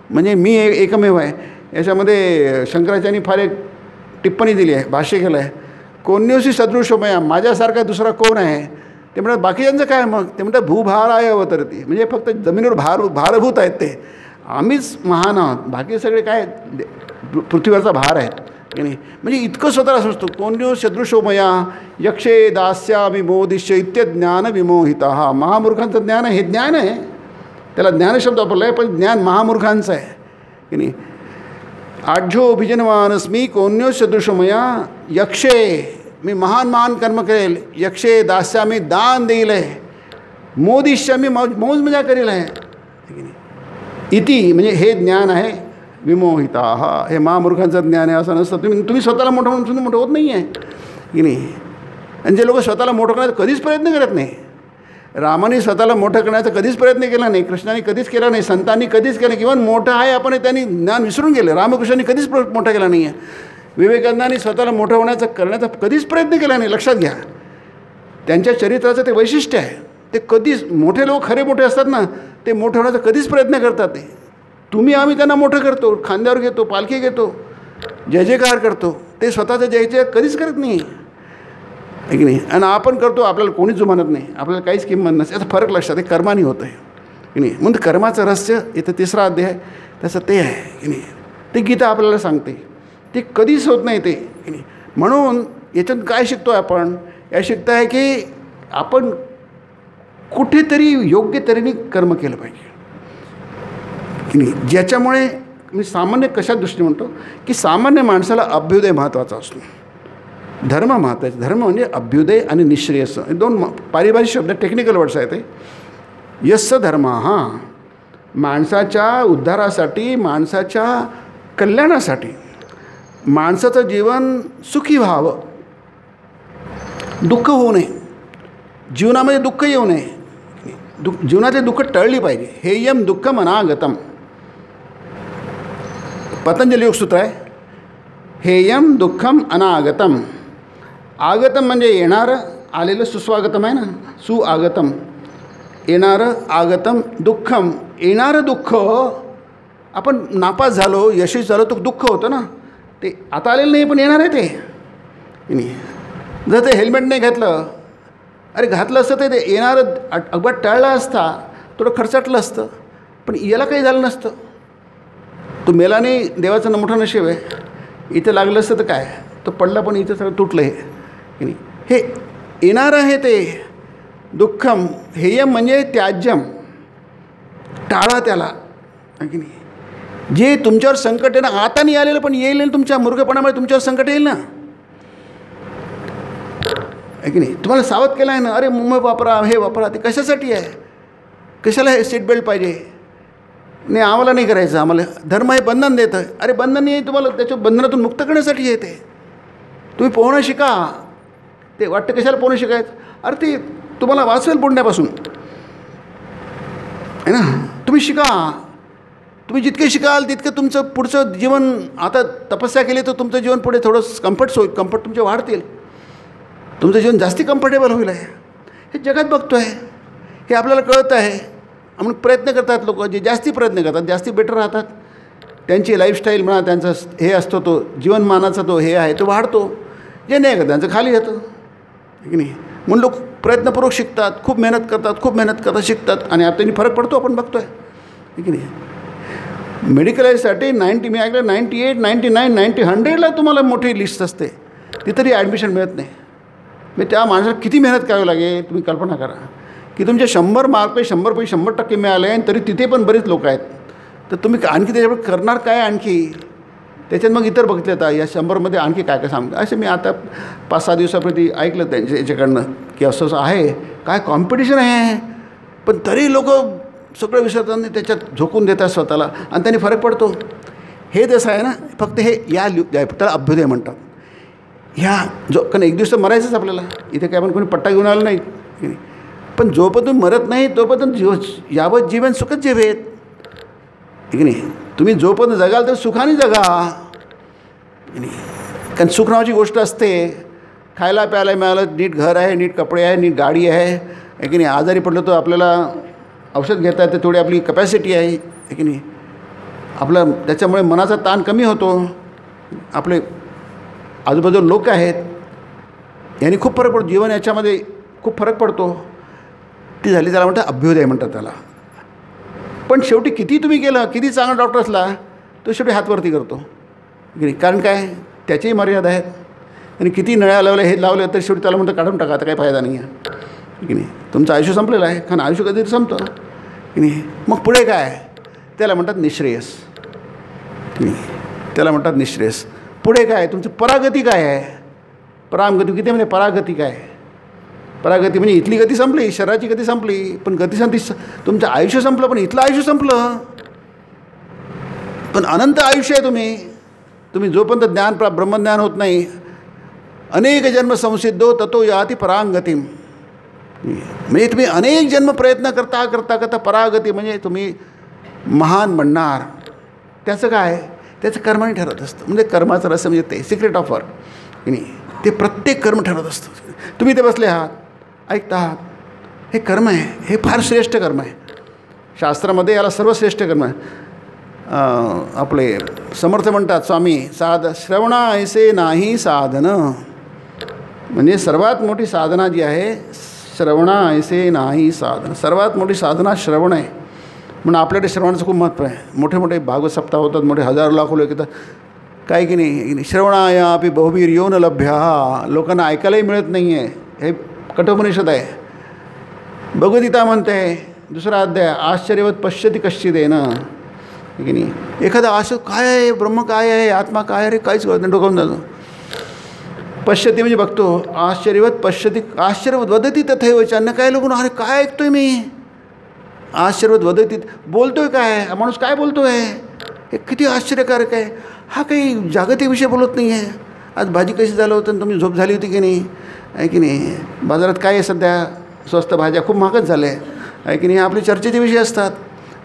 म्हणजे मी एकमेव आहे. याच्यामध्ये शंकराचार्यांनी फार एक टिप्पणी दिली आहे, भाष्य केलं आहे. कोण्योशी सदृशो मया, माझ्यासारखा दुसरा कोण आहे. ते म्हणतात बाकीच्यांचं काय मग, ते म्हणतात भूभाराय अवतरती, म्हणजे फक्त जमिनीवर भारभूत आहेत ते, आम्हीच महान आहोत, बाकी सगळे काय पृथ्वीवरचा भार आहेत की नाही. म्हणजे इतकं स्वतःला समजतो. कोण्यो सदृशो मया यक्षे दास्यामि मोदिष्य इत्यज्ञान विमोहिता. हा महामूर्खांचं ज्ञान आहे, हे ज्ञान आहे. त्याला ज्ञानशब्द वापरला आहे, पण ज्ञान महामूर्खांचं आहे की नाही. आढ्यो भिजनवानस्मी कोण्यो सदृशो मया यक्षे, मी महान कर्म करेल. यक्षे दास्यामी, दान देईल आहे. मोदिष्य, मी मौज मजा करेल आहे की नाही. इति म्हणजे हे ज्ञान आहे. विमोहिता, हा हे महामूर्खांचं ज्ञान आहे. असं नसतं. तुम्ही स्वतःला मोठं म्हणून तुम्ही मोठं होत नाही आहे की नाही. आणि जे लोक स्वतःला मोठं करण्याचा कधीच प्रयत्न करत नाही. रामाने स्वतःला मोठं करण्याचा कधीच प्रयत्न केला नाही, कृष्णाने कधीच केला नाही, संतांनी कधीच केलं नाही. किंवा मोठं आहे आपण त्यांनी ज्ञान विसरून गेले. रामकृष्णांनी कधीच मोठा केला नाही आहे. विवेकानंदांनी स्वतःला मोठं करण्याचा कधीच प्रयत्न केला नाही. लक्षात घ्या, त्यांच्या चरित्राचं ते वैशिष्ट्य आहे. ते कधीच, मोठे लोक खरे मोठे असतात ना, ते मोठं होण्याचा कधीच प्रयत्न करतात. ते तुम्ही आम्ही त्यांना मोठं करतो, खांद्यावर घेतो, पालखी घेतो, जय जयकार करतो. ते स्वतःचं जय जय कधीच करत नाही आहे की नाही. आणि आपण करतो, आपल्याला कोणीच जुमानत नाही, आपल्याला काहीच किंमत नसते. याचा फरक लक्षात आहे, कर्माने होतं आहे की नाही. म्हणून कर्माचं रहस्य इथं 3रा अध्याय त्याचं ते आहे की नाही. ते गीता आपल्याला सांगते, ते कधीच होत नाही ते की नाही. म्हणून याच्यातून काय शिकतो आपण, या शिकतं आहे की आपण कुठेतरी योग्य तऱ्हेने कर्म केलं पाहिजे की नाही. ज्याच्यामुळे मी सामान्य कशा दृष्टीने म्हणतो की सामान्य माणसाला अभ्युदय महत्त्वाचा असतो, धर्म महत्त्वाचा. धर्म म्हणजे अभ्युदय आणि निःश्रेयस, 2 पारिभाषिक शब्द, टेक्निकल वर्ड्स आहेत ते. यस्य धर्म, हां, माणसाच्या उद्धारासाठी, माणसाच्या कल्याणासाठी, माणसाचं जीवन सुखी व्हावं, दुःख होऊ नये, जीवनामध्ये दुःख येऊ नये, जीवनातले दुःख टळली पाहिजे. हेयम दुःखम अनागतम, पतंजली योगसूत्र आहे. हेयम दुःखम अनागतम. आगतम म्हणजे येणारं, आलेलं सुस्वागतम आहे ना, सुआगतम, येणारं. आगतम दुःखम, येणारं दुःख. आपण नापास झालो, यशस्वी झालो, तो दुःख होतं ना, ते आता आलेलं नाही पण येणार आहे ते नाही. जर ते हेल्मेट नाही घातलं अरे घातलं असतं ते येणारं अपघात टाळला असता, थोडं खर्चाटलं असतं, पण याला काही झालं नसतं. तो मेला नाही, देवाचं मोठं नशीब आहे. इथे लागलं असतं तर काय, तो पडला पण इथं सगळं तुटलं हे की नाही. हे येणार आहे ते दुःखम हेयम म्हणजे त्याज्यम, टाळा त्याला की नाही. जे तुमच्यावर संकट आहे ना, आता नाही आलेलं पण येईल, तुमच्या मूर्खपणामुळे तुमच्यावर संकट येईल ना, आहे की नाही. तुम्हाला सावध केलं आहे ना, अरे मुंबई वापरा, हे वापरा. ते कशासाठी आहे, कशाला हे सीट बेल्ट पाहिजे, नाही आम्हाला नाही करायचं, आम्हाला धर्म हे बंधन देतं. अरे बंधन नाही, तुम्हाला त्याच्या बंधनातून मुक्त करण्यासाठी येते. तुम्ही पोहणं शिका. ते वाटतं कशाला पोहणं शिकायचं, अरे ते तुम्हाला वाचवेल बुडण्यापासून, आहे ना. तुम्ही शिका. तुम्ही जितके शिकाल तितकं तुमचं पुढचं जीवन, आता तपस्या केली तर तुमचं जीवन पुढे थोडं कम्फर्ट तुमचे वाढतील, तुमचं जीवन जास्ती कम्फर्टेबल होईल आहे. हे जगात बघतो आहे, हे आपल्याला कळतं आहे. म्हणून प्रयत्न करतात लोक, जे जास्ती प्रयत्न करतात जास्ती बेटर राहतात. त्यांची लाईफस्टाईल म्हणा, त्यांचा हे असतो तो जीवनमानाचा तो हे आहे तो वाढतो. जे नाही करत त्यांचं खाली येतं की नाही. म्हणून लोक प्रयत्नपूर्वक शिकतात, खूप मेहनत करतात शिकतात, आणि आता त्यांनी फरक पडतो, आपण बघतो आहे की नाही. मेडिकल एजसाठी मी ऐकलं 98, 99, 90, 100ला तुम्हाला मोठी लिस्ट असते, तिथंही ॲडमिशन मिळत नाही. मग त्या माणसाला किती मेहनत करावी लागेल तुम्ही कल्पना करा. की तुमचे 100 मार्क 100% मिळाले, आणि तरी तिथे पण बरेच लोक आहेत. तर तुम्ही आणखी त्याच्यावर करणार काय आणखी, त्याच्यात मग इतर बघितलं तर या 100मध्ये आणखी काय काय सांगतं. असे मी आता 5-6 दिवसापूर्वी ऐकलं त्यांच्या याच्याकडनं की असं आहे, काय कॉम्पिटिशन आहे, पण तरी लोक सगळं विसरताना त्याच्यात झोकून देतात स्वतःला, आणि त्यांनी फरक पडतो. हे जसं आहे ना, फक्त हे त्याला अभ्युदय म्हणतात. कारण एक दिवस तर मरायचंच आपल्याला, इथे काय आपण कोणी पट्टा घेऊन आलं नाही, पण जोपर्यंत तुम्ही मरत नाही तोपर्यंत यावत जीवन सुखच जेवेत, की नाही. तुम्ही जोपर्यंत जगाल तर सुखाने जगा, की नाही. कारण सुख नावाची गोष्ट असते, खायला प्यायला मिळालं, नीट घर आहे, नीट कपडे आहे, नीट गाडी आहे, की नाही. आजारी पडलं तर आपल्याला औषध घेता येते, थोडी आपली कपॅसिटी आहे, की नाही. आपलं त्याच्यामुळे मनाचा ताण कमी होतो. आपले आजूबाजूला लोक आहेत, यांनी खूप फरक पडतो, जीवन याच्यामध्ये खूप फरक पडतो. ती झाली, त्याला म्हणतात अभ्युदय म्हणतात त्याला. पण शेवटी किती तुम्ही केलं, किती चांगला डॉक्टर असला तो शेवटी हातवरती करतो, की नाही. कारण काय, त्याचीही मर्यादा आहेत, आणि किती नळ्या लावल्या हे लावले तर शेवटी त्याला म्हणतं काढून टाका, आता काही फायदा नाही आहे, की नाही. तुमचं आयुष्य संपलेलं आहे, कारण आयुष्य कधी संपतं, की नाही. मग पुढे काय, त्याला म्हणतात निःश्रेयस, की नाही. त्याला म्हणतात निःश्रेयस. पुढे काय, तुमचं परागती काय आहे, परामगती किती म्हणजे परागती काय. परागती म्हणजे इथली गती संपली, शरीराची गती संपली, पण गती तुमचं आयुष्य संपलं, पण इथलं आयुष्य संपलं, पण अनंत आयुष्य आहे. तुम्ही जोपर्यंत ब्रह्मज्ञान होत नाही, अनेक जन्म संसिद्धो ततो याती परांगतीम. म्हणजे तुम्ही अनेक जन्म प्रयत्न करता करता करता परागती म्हणजे तुम्ही महान बनणार. त्याचं काय, त्याचं कर्माने ठरत असतं. म्हणजे कर्माचं रस म्हणजे ते सिक्रेट ऑफ वर्क, की नाही. ते प्रत्येक कर्म ठरत असतं. तुम्ही ते बसले आहात, ऐकता आहात, हे कर्म आहे, हे फार श्रेष्ठ कर्म आहे. शास्त्रामध्ये याला सर्वश्रेष्ठ कर्म आहे. आपले समर्थ म्हणतात स्वामी, श्रवणा ऐसे नाही साधन, म्हणजे सर्वात मोठी साधना जी आहे, श्रवणा ऐसे नाही साधन, सर्वात मोठी साधना श्रवण आहे. म्हणून आपल्याकडे श्रवणाचं खूप महत्त्व आहे. मोठे मोठे भागवत सप्ताह होतात, मोठे हजारो लाखो लोक येतात, काय की नाही. श्रवणाया अपि बहुवीर यो न लभ्या, लोकांना ऐकायलाही मिळत नाही आहे. हे कठोपनिषद आहे. भगवद्गीता म्हणते 2रा अध्याय, आश्चर्यवत पश्यति कश्चिदेन, की नाही. एखादा आश्चर्य काय आहे, ब्रह्म काय आहे, आत्मा काय आहे, रे काहीच कळत नाही, डोकावून जातो. पश्यती म्हणजे बघतो, आश्चर्यवत पश्यती, आश्चर्यवत वदती तथैव च. काय लोक, अरे काय ऐकतोय मी, आश्चर्यवत वदती, बोलतोय काय, हा माणूस काय बोलतोय, हे किती आश्चर्यकारक आहे. हा काही जागतिक विषय बोलत नाही आहे. आज भाजी कशी झालं होतं, तुम्ही झोप झाली होती की नाही, आहे की नाही. बाजारात काय आहे सध्या, स्वस्त भाज्या खूप महागच झाल्या आहे की नाही. आपले चर्चेचे विषय असतात.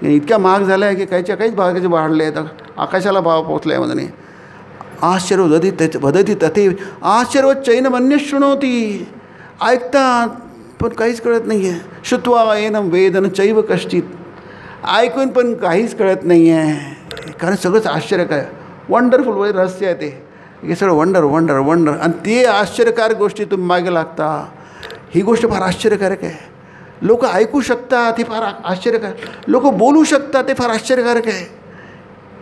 इतक्या महाग झाल्या आहे की काहीच भागाचे वाढले आहेत, आकाशाला भाव पोचला आहे म्हणे. आश्चर्य वदती तथे आश्चर्यवत चैनमन्य शृणोती, ऐकतात पण काहीच कळत नाही आहे. श्रुत्वा एनं वेदन चैव कश्चित, ऐकून पण काहीच कळत नाही आहे. कारण सगळंच आश्चर्य काय, वंडरफुल वगैरे रहस्य आहे ते, हे सगळं वंडर. आणि ते आश्चर्यकारक गोष्टी तुम्ही मागे लागता. ही गोष्ट फार आश्चर्यकारक आहे. लोक ऐकू शकतात हे फार आश्चर्यकारक, लोक बोलू शकतात ते फार आश्चर्यकारक आहे.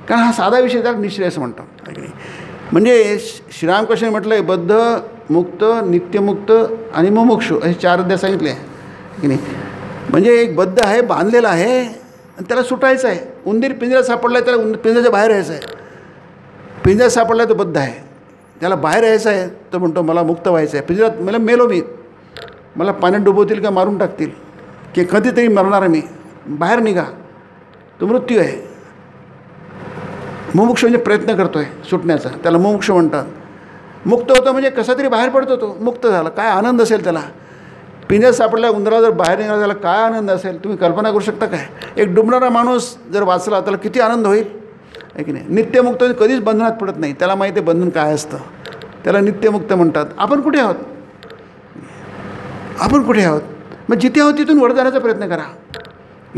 कारण हा साधा विषय त्याला निश्चय असं म्हणतात. म्हणजे श्रीरामकृष्ण म्हटलं आहे बद्ध, मुक्त, नित्यमुक्त आणि मुमुक्षु असे 4 अध्याय सांगितले आहे की नाही. म्हणजे एक बद्ध आहे, बांधलेला आहे आणि त्याला सुटायचं आहे. उंदीर पिंजऱ्यात सापडला आहे, त्याला पिंजऱ्याच्या बाहेर यायचं आहे. पिंजऱ्यात सापडला तो बद्ध आहे, त्याला बाहेर यायचं आहे. तो म्हणतो मला मुक्त व्हायचं आहे. पिंजऱ्यात मला मेलो मी, मला पाण्यात डुबवतील का मारून टाकतील की कधीतरी मरणार मी, बाहेर निघा. तो मृत्यू आहे. मुमुक्ष म्हणजे प्रयत्न करतो आहे सुटण्याचा, त्याला मुमुक्ष म्हणतात. मुक्त होतो म्हणजे कसा तरी बाहेर पडतो, तो मुक्त झाला. काय आनंद असेल त्याला. पिंजऱ्यात सापडल्या उंदरा जर बाहेर निघाला त्याला काय आनंद असेल तुम्ही कल्पना करू शकता काय. एक डुबणारा माणूस जर वाचला त्याला किती आनंद होईल आहे की नाही. नित्यमुक्त कधीच बंधनात पडत नाही, त्याला माहिती आहे बंधन काय असतं, त्याला नित्यमुक्त म्हणतात. आपण कुठे आहोत, आपण कुठे आहोत. मग जिथे आहोत तिथून वर जाण्याचा प्रयत्न करा.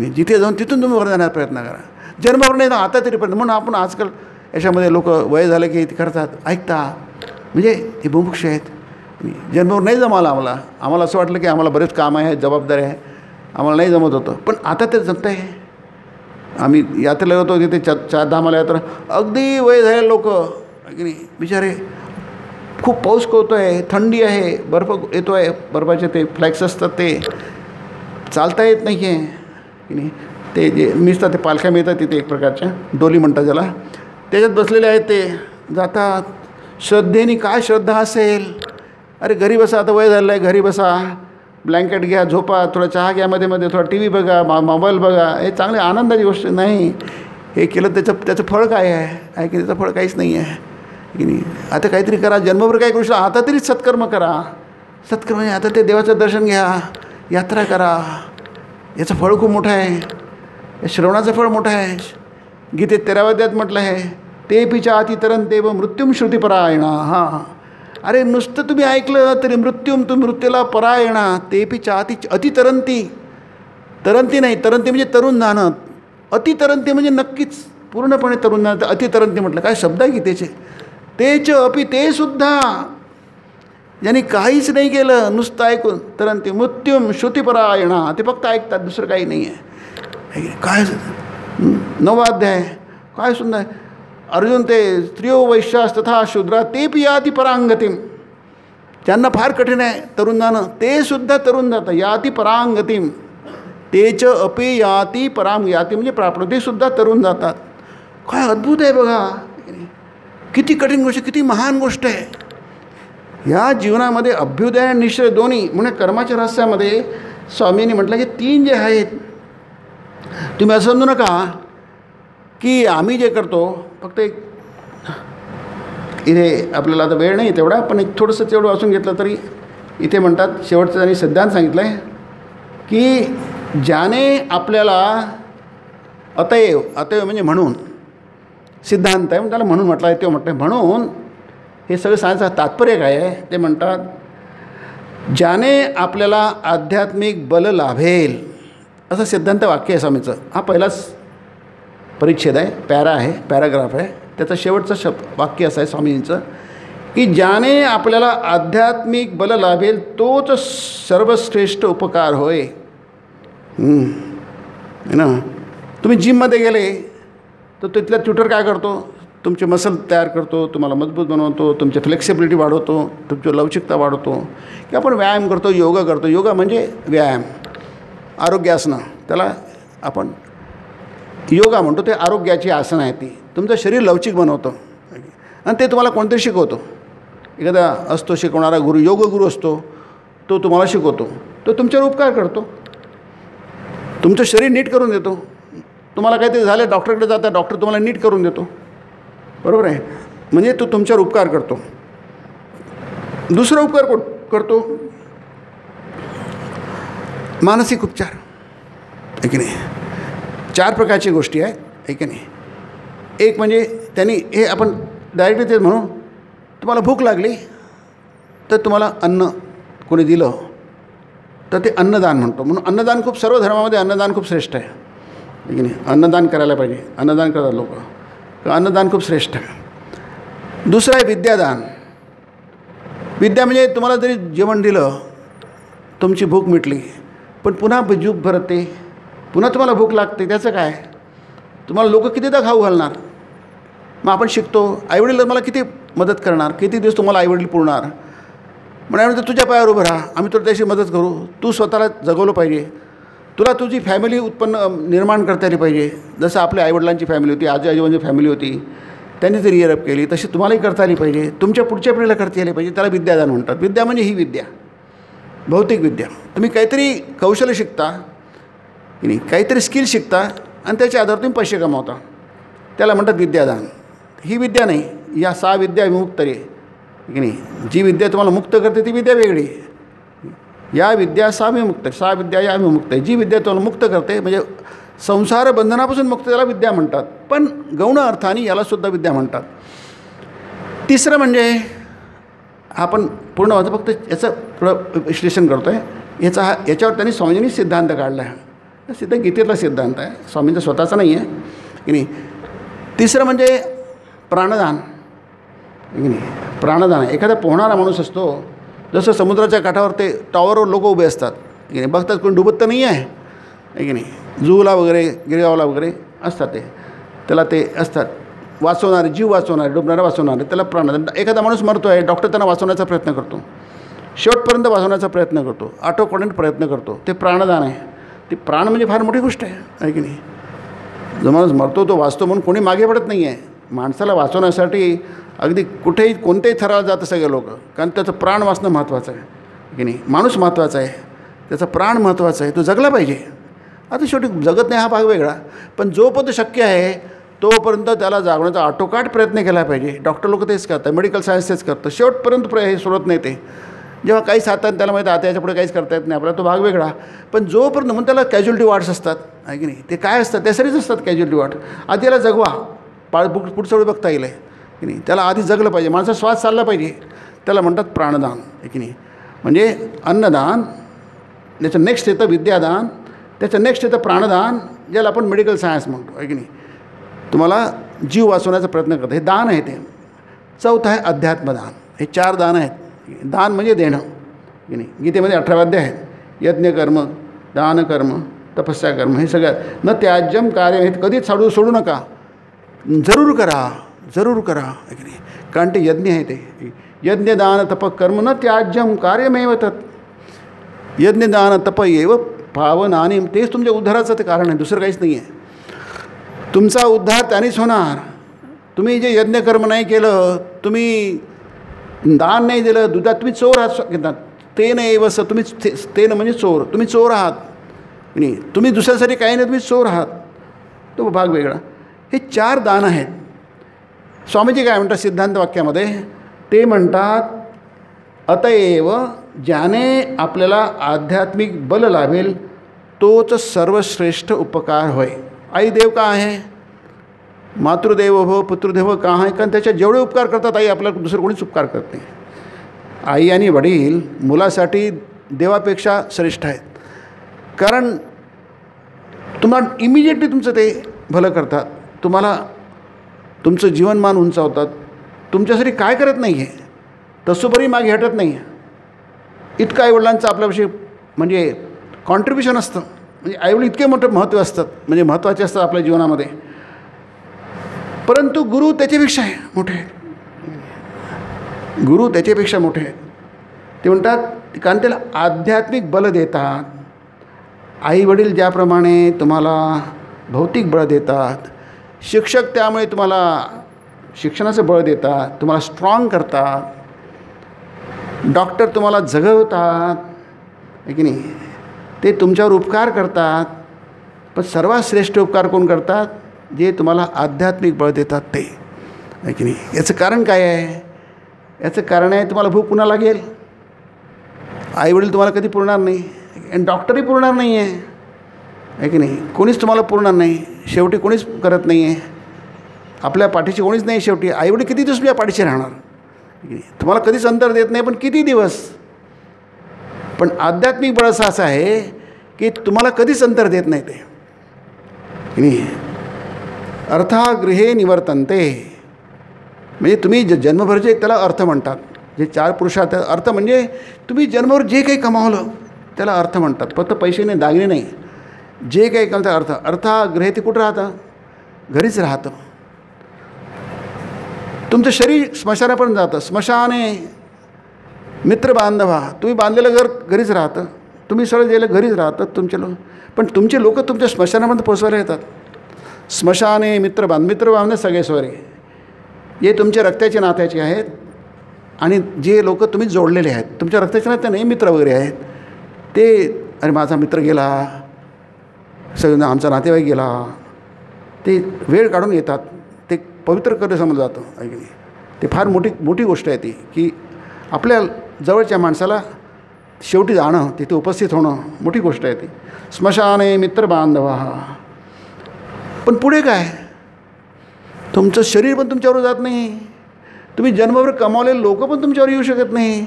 जिथे जाऊन तिथून तुम्ही वर जाण्याचा प्रयत्न करा. जन्मावर नाही ना आता तरी प्रयत्न. म्हणून आपण आजकाल याच्यामध्ये लोक वय झालं की ते करतात, ऐकता, म्हणजे हे मुमुक्ष आहेत. जन्मावर नाही जमाला आम्हाला असं वाटलं की आम्हाला बरेच काम आहे, जबाबदारी आहे, आम्हाला नाही जमत होतं. पण आता ते जमत आहे. आम्ही यात्रेला होतो तिथे 4 धामाला यात्रा, अगदी वय झालेले लोक की नाही बिचारे, खूप पाऊस कोवतो आहे, थंडी आहे, बर्फ येतो आहे, बर्फाचे ते फ्लॅक्स असतात ते चालता येत नाही आहे की नाही. ते जे मिळतात ते पालख्या मिळतात तिथे एक प्रकारच्या डोली म्हणतात ज्याला, त्याच्यात बसलेले आहेत. ते जातात श्रद्धेने. काय श्रद्धा असेल. अरे घरी बसा, आता वय झालेलं आहे, घरी बसा, ब्लँकेट घ्या, झोपा, थोडा चहा घ्या, मध्ये थोडा टी व्ही बघा, मोबाईल बघा. हे चांगले आनंदाची गोष्ट नाही. हे केलं त्याचं फळ काय आहे की त्याचं फळ काहीच नाही आहे की नाही. आता काहीतरी करा, जन्मभर काय करू शकता, आता तरी सत्कर्म करा. सत्कर्म म्हणजे आता ते देवाचं दर्शन घ्या, यात्रा करा. याचं फळ खूप मोठं आहे, श्रवणाचं फळ मोठं आहे. गीतेत 13व्या अध्यायात म्हटलं आहे, ते पिच्या अति तरंते व मृत्युम श्रुतिपरायणा. हां, अरे नुसतं तुम्ही ऐकलं तरी तुम्ही मृत्यूला परायणा. ते पिच्या अति तरंती. तरंती नाही, तरंती म्हणजे तरुण जाणं. अतितरंती म्हणजे नक्कीच पूर्णपणे तरुण जाणं. अतितरंती म्हटलं काय शब्द आहे गीतेचे. तेच अपि ते सुद्धा ज्यांनी काहीच नाही केलं, नुसतं ऐकून तरंती मृत्युम श्रुतिपरायणा. ते फक्त ऐकतात, दुसरं काही नाही आहे. काय 9वा अध्याय काय सुंदर. अर्जुन ते स्त्रियो वैश्यास तथा शूद्रा ते पि याति परांगतीम. ज्यांना फार कठीण आहे तरुण जाणं, ते सुद्धा तरुण जातं. याति परांगतीम. तेच अपि याति परांग. याती म्हणजे प्राप्त, ते सुद्धा तरुण जातात. काय अद्भुत आहे बघा. किती कठीण गोष्ट, किती महान गोष्ट आहे. या जीवनामध्ये अभ्युदय आणि निश्चय दोन्ही. म्हणजे कर्माच्या रहस्यामध्ये स्वामींनी म्हटलं की 3 जे आहेत, तुम्ही असं समजू नका की आम्ही जे करतो फक्त एक इथे आपल्याला आता वेळ नाही तेवढा, पण एक थोडंसं तेवढं वाचून घेतलं तरी इथे म्हणतात शेवटचं त्यांनी सिद्धांत सांगितलं आहे की ज्याने आपल्याला अतएव म्हणजे म्हणून सिद्धांत आहे, त्याला म्हणून म्हटलं आहे, ते म्हटलं आहे म्हणून. हे सगळं सांगायचं तात्पर्य काय आहे ते म्हणतात, ज्याने आपल्याला आध्यात्मिक बल लाभेल, असं सिद्धांत वाक्य आहे स्वामीचं. हा पहिलाच परिच्छेद आहे, पॅराग्राफ आहे. त्याचं शेवटचं वाक्य असं आहे स्वामींचं की ज्याने आपल्याला आध्यात्मिक बल लाभेल तोच सर्वश्रेष्ठ उपकार होय. है ना. तुम्ही जिममध्ये गेले तर तिथला ट्युटर काय करतो, तुमचे मसल तयार करतो, तुम्हाला मजबूत बनवतो, तुमची फ्लेक्सिबिलिटी वाढवतो, तुमची लवचिकता वाढवतो. की आपण व्यायाम करतो, योगा करतो. योगा म्हणजे व्यायाम, आरोग्यासनं, त्याला आपण योगा म्हणतो. ते आरोग्याची आसनं आहे, ती तुमचं शरीर लवचिक बनवतं. आणि ते तुम्हाला कोणतरी शिकवतो. एखादा असतो शिकवणारा गुरु, योगगुरू असतो, तो तुम्हाला शिकवतो. तो तुमच्यावर उपकार करतो, तुमचं शरीर नीट करून देतो. तुम्हाला काहीतरी झालं, डॉक्टरकडे जाता, डॉक्टर तुम्हाला नीट करून देतो. बरोबर आहे. म्हणजे तो तुमच्यावर उपकार करतो. दुसरा उपकार करतो मानसिक उपचार, आहे की नाही. 4 प्रकारची गोष्टी आहेत, आहे की नाही. एक म्हणजे त्यांनी हे आपण डायरेक्टली तेच म्हणू, तुम्हाला भूक लागली तर तुम्हाला अन्न कोणी दिलं तर ते अन्नदान म्हणतो. म्हणून अन्नदान खूप, सर्व धर्मामध्ये अन्नदान खूप श्रेष्ठ आहे, आहे की नाही. अन्नदान करायला पाहिजे, अन्नदान करतात लोक. अन्नदान खूप श्रेष्ठ आहे. दुसरं आहे विद्यादान. विद्या म्हणजे तुम्हाला जरी जेवण दिलं, तुमची भूक मिटली, पण पुन्हा भूक भरते, पुन्हा तुम्हाला भूक लागते, त्याचं काय? तुम्हाला लोक कितीदा खाऊ घालणार? मग आपण शिकतो, आईवडील मला किती मदत करणार, किती दिवस तुम्हाला आईवडील पुरणार? म्हणजे तुझ्या पायावर उभं राहा, आम्ही तुला त्याची मदत करू. तू स्वतःला जगवलं पाहिजे, तुला तुझी फॅमिली निर्माण करता आली पाहिजे. जसं आपल्या आईवडिलांची फॅमिली होती, आजी आजोबांची फॅमिली होती, त्यांनी जर रिअरअप केली तशी तुम्हालाही करता आली पाहिजे, तुमच्या पुढच्या पिढीला करता आली पाहिजे. त्याला विद्यादान म्हणतात. विद्या म्हणजे ही विद्या, भौतिक विद्या. तुम्ही काहीतरी कौशल्य शिकता की नाही, काहीतरी स्किल शिकता आणि त्याच्या आधारावर तुम्ही पैसे कमावता, त्याला म्हणतात विद्यादान. ही विद्या नाही, या 6 विद्या विमुक्त रे की नाही. जी विद्या तुम्हाला मुक्त करते ती विद्या वेगळी. या विद्या 6 विमुक्त, 6 विद्या या विमुक्त आहे. जी विद्या तुम्हाला मुक्त करते म्हणजे संसार बंधनापासून मुक्त, त्याला विद्या म्हणतात. पण गौण अर्थाने यालासुद्धा विद्या म्हणतात. तिसरं म्हणजे आपण पूर्ण वाचतो, फक्त याचं थोडं विश्लेषण करतो आहे. याच्यावर त्यांनी स्वामींनी सिद्धांत काढला आहे. गीतेतला सिद्धांत आहे, स्वामींचा स्वतःचा नाही आहे की नाही. तिसरं म्हणजे प्राणदान की नाही. प्राणदान आहे. एखादा पोहणारा माणूस असतो, जसं समुद्राच्या काठावर ते टॉवरवर लोक उभे असतात की नाही, बघतात कोणी डुबत तर नाही आहे की नाही. जुहूला वगैरे गिरगावला वगैरे असतात, त्याला ते असतात वाचवणारे, जीव वाचवणारे, डुबणारे वाचवणारे, त्याला प्राणदान. एखादा माणूस मरतो आहे, डॉक्टर त्यांना वाचवण्याचा प्रयत्न करतो, शेवटपर्यंत वाचवण्याचा प्रयत्न करतो, ऑटोकॉडंट प्रयत्न करतो, ते प्राणदान आहे. ते प्राण म्हणजे फार मोठी गोष्ट आहे की नाही. जो माणूस मरतो तो वाचतो म्हणून कोणी मागे पडत नाही आहे. माणसाला वाचवण्यासाठी अगदी कुठेही कोणत्याही थराला जातं सगळे लोक, कारण त्याचं प्राण वाचणं महत्त्वाचं आहे की नाही. माणूस महत्त्वाचा आहे, त्याचा प्राण महत्त्वाचा आहे, तो जगला पाहिजे. आता शेवटी जगत नाही हा भाग वेगळा, पण जोपर्यंत शक्य आहे तोपर्यंत त्याला जागवण्याचा आटोकाट प्रयत्न केला पाहिजे. डॉक्टर लोक तेच करतात, मेडिकल सायन्स तेच करतं. शेवटपर्यंत हे सोडत नाही. ते जेव्हा काही साधतात त्याला माहिती आता याच्या पुढे काहीच करता येत नाही आपल्याला, तो भाग वेगळा. पण जोपर्यंत म्हणून त्याला कॅज्युअलिटी वॉर्ड्स असतात आहे की नाही. ते काय असतात, त्यासाठीच असतात कॅज्युअलिटी वॉर्ड. आधी त्याला जगवा, पुढचं वेळ बघता येईल की नाही. त्याला आधी जगलं पाहिजे, माणसाचा श्वास चालला पाहिजे, त्याला म्हणतात प्राणदान आहे की नाही. म्हणजे अन्नदान, त्याचं नेक्स्ट येतं विद्यादान, त्याचं नेक्स्ट येतं प्राणदान, ज्याला आपण मेडिकल सायन्स म्हणतो आहे की नाही. तुम्हाला जीव वाचवण्याचा प्रयत्न करतो, हे दान आहे ते. चौथं आहे अध्यात्मदान. हे 4 दान आहेत. दान म्हणजे देणं की नाही. गीतेमध्ये 18 अध्याय आहेत. यज्ञकर्म, दानकर्म, तपस्याकर्म, हे सगळ्यात न त्याज्यम कार्य. हे कधीच सोडू नका, जरूर करा, जरूर करा आहे की नाही. कारण ते यज्ञ आहे. ते यज्ञ दान तप कर्म न त्याज्यम कार्यमेव तत्. यज्ञ दान तप एव पावनानी. तेच तुमच्या उद्धाराचं ते कारण आहे, दुसरं काहीच नाही आहे. तुमचा उद्धार त्यानेच होणार. तुम्ही जे यज्ञकर्म नाही केलं, तुम्ही दान नाही दिलं, दुधात तुम्ही चोर आहात घेतात. ते नाही वस तुम्ही, ते म्हणजे चोर, तुम्ही चोर आहात नाही. तुम्ही दुसऱ्यासाठी काही नाही, तुम्ही चोर आहात, तो भाग वेगळा. हे 4 दान आहेत. स्वामीजी काय म्हणतात सिद्धांत वाक्यामध्ये, ते म्हणतात अतएव ज्याने आपल्याला आध्यात्मिक बल लाभेल तोच सर्वश्रेष्ठ उपकार होय. आई देव का आहे, मातृदेव भव पुत्रदेव का आहे. कारण त्याच्या जेवढे उपकार करतात आई, आपल्याला दुसरं कोणीच उपकार करत नाही. आई आणि वडील मुलासाठी देवापेक्षा श्रेष्ठ आहेत. कारण तुम्हाला इमिजिएटली तुमचं ते भलं करतात, तुम्हाला तुमचं जीवनमान उंचावतात, तुमच्यासाठी काय करत नाही आहे तसोपरी मागे हटत नाही आहे. इतकं आईवडिलांचं आपल्याविषयी म्हणजे कॉन्ट्रिब्युशन असतं. म्हणजे आईवडील इतके मोठं महत्त्व असतात, म्हणजे महत्त्वाचे असतात आपल्या जीवनामध्ये. परंतु गुरु त्याच्यापेक्षा मोठे आहेत. गुरु त्याच्यापेक्षा मोठे आहेत. ते म्हणतात कारण त्याला आध्यात्मिक बल देतात. आईवडील ज्याप्रमाणे तुम्हाला भौतिक बळ देतात, शिक्षक त्यामुळे तुम्हाला शिक्षणाचं बळ देतात, तुम्हाला स्ट्रॉंग करतात, डॉक्टर तुम्हाला जगवतात आहे की नाही. ते तुमच्यावर उपकार करतात. पण सर्वात श्रेष्ठ उपकार कोण करतात, जे तुम्हाला आध्यात्मिक बळ देतात ते आहे की नाही. याचं कारण काय आहे, याचं कारण आहे तुम्हाला भूक पुन्हा लागेल. आईवडील तुम्हाला कधी पुरणार नाही आणि डॉक्टरही पुरणार नाही आहे की नाही. कोणीच तुम्हाला पुरणार नाही, शेवटी कोणीच करत नाही आहे. आपल्या पाठीशी कोणीच नाही शेवटी. आईवडील किती दिवस तुमच्या पाठीशी राहणार, तुम्हाला कधीच अंतर देत नाही, पण किती दिवस. पण आध्यात्मिक बळ असं आहे की तुम्हाला कधीच अंतर देत नाही ते की नाही. अर्थागृहे निवर्तन्ते. म्हणजे तुम्ही जन्मभरचे त्याला अर्थ म्हणतात. जे 4 पुरुषार्थ अर्थ म्हणजे तुम्ही जन्मभर जे काही कमावलं त्याला अर्थ म्हणतात. फक्त पैसे नाही, दागिने नाही, जे काही काम अर्थ. अर्थ हा ग्रह ते कुठं राहतं? घरीच राहतं. तुमचं शरीर स्मशानापर्यंत जातं. स्मशाने मित्र बांधवा, तुम्ही बांधलेलं घर घरीच राहतं, तुम्ही सरळ गेलं घरीच राहतात तुमचे लोक. पण तुमचे लोक तुमच्या स्मशानापर्यंत पोचवायला येतात. स्मशाने मित्र बांधणे सगळे सोयरे, हे तुमच्या रक्ताचे नात्याचे आहेत. आणि जे लोक तुम्ही जोडलेले आहेत तुमच्या रक्ताचे नाते नाही, मित्र वगैरे आहेत ते, अरे माझा मित्र गेला, सगळं आमचा नातेवाईक गेला, ते वेळ काढून येतात, ते पवित्र कर्म समजलं जातं आहे की नाही. ते फार मोठी गोष्ट आहे ती, की आपल्या जवळच्या माणसाला शेवटी जाणं, तिथे उपस्थित होणं मोठी गोष्ट आहे ती. स्मशाने मित्र बांधवा. पण पुढे काय? तुमचं शरीर पण तुमच्यावर जात नाही, तुम्ही जन्मभर कमावलेले लोक पण तुमच्यावर येऊ शकत नाही,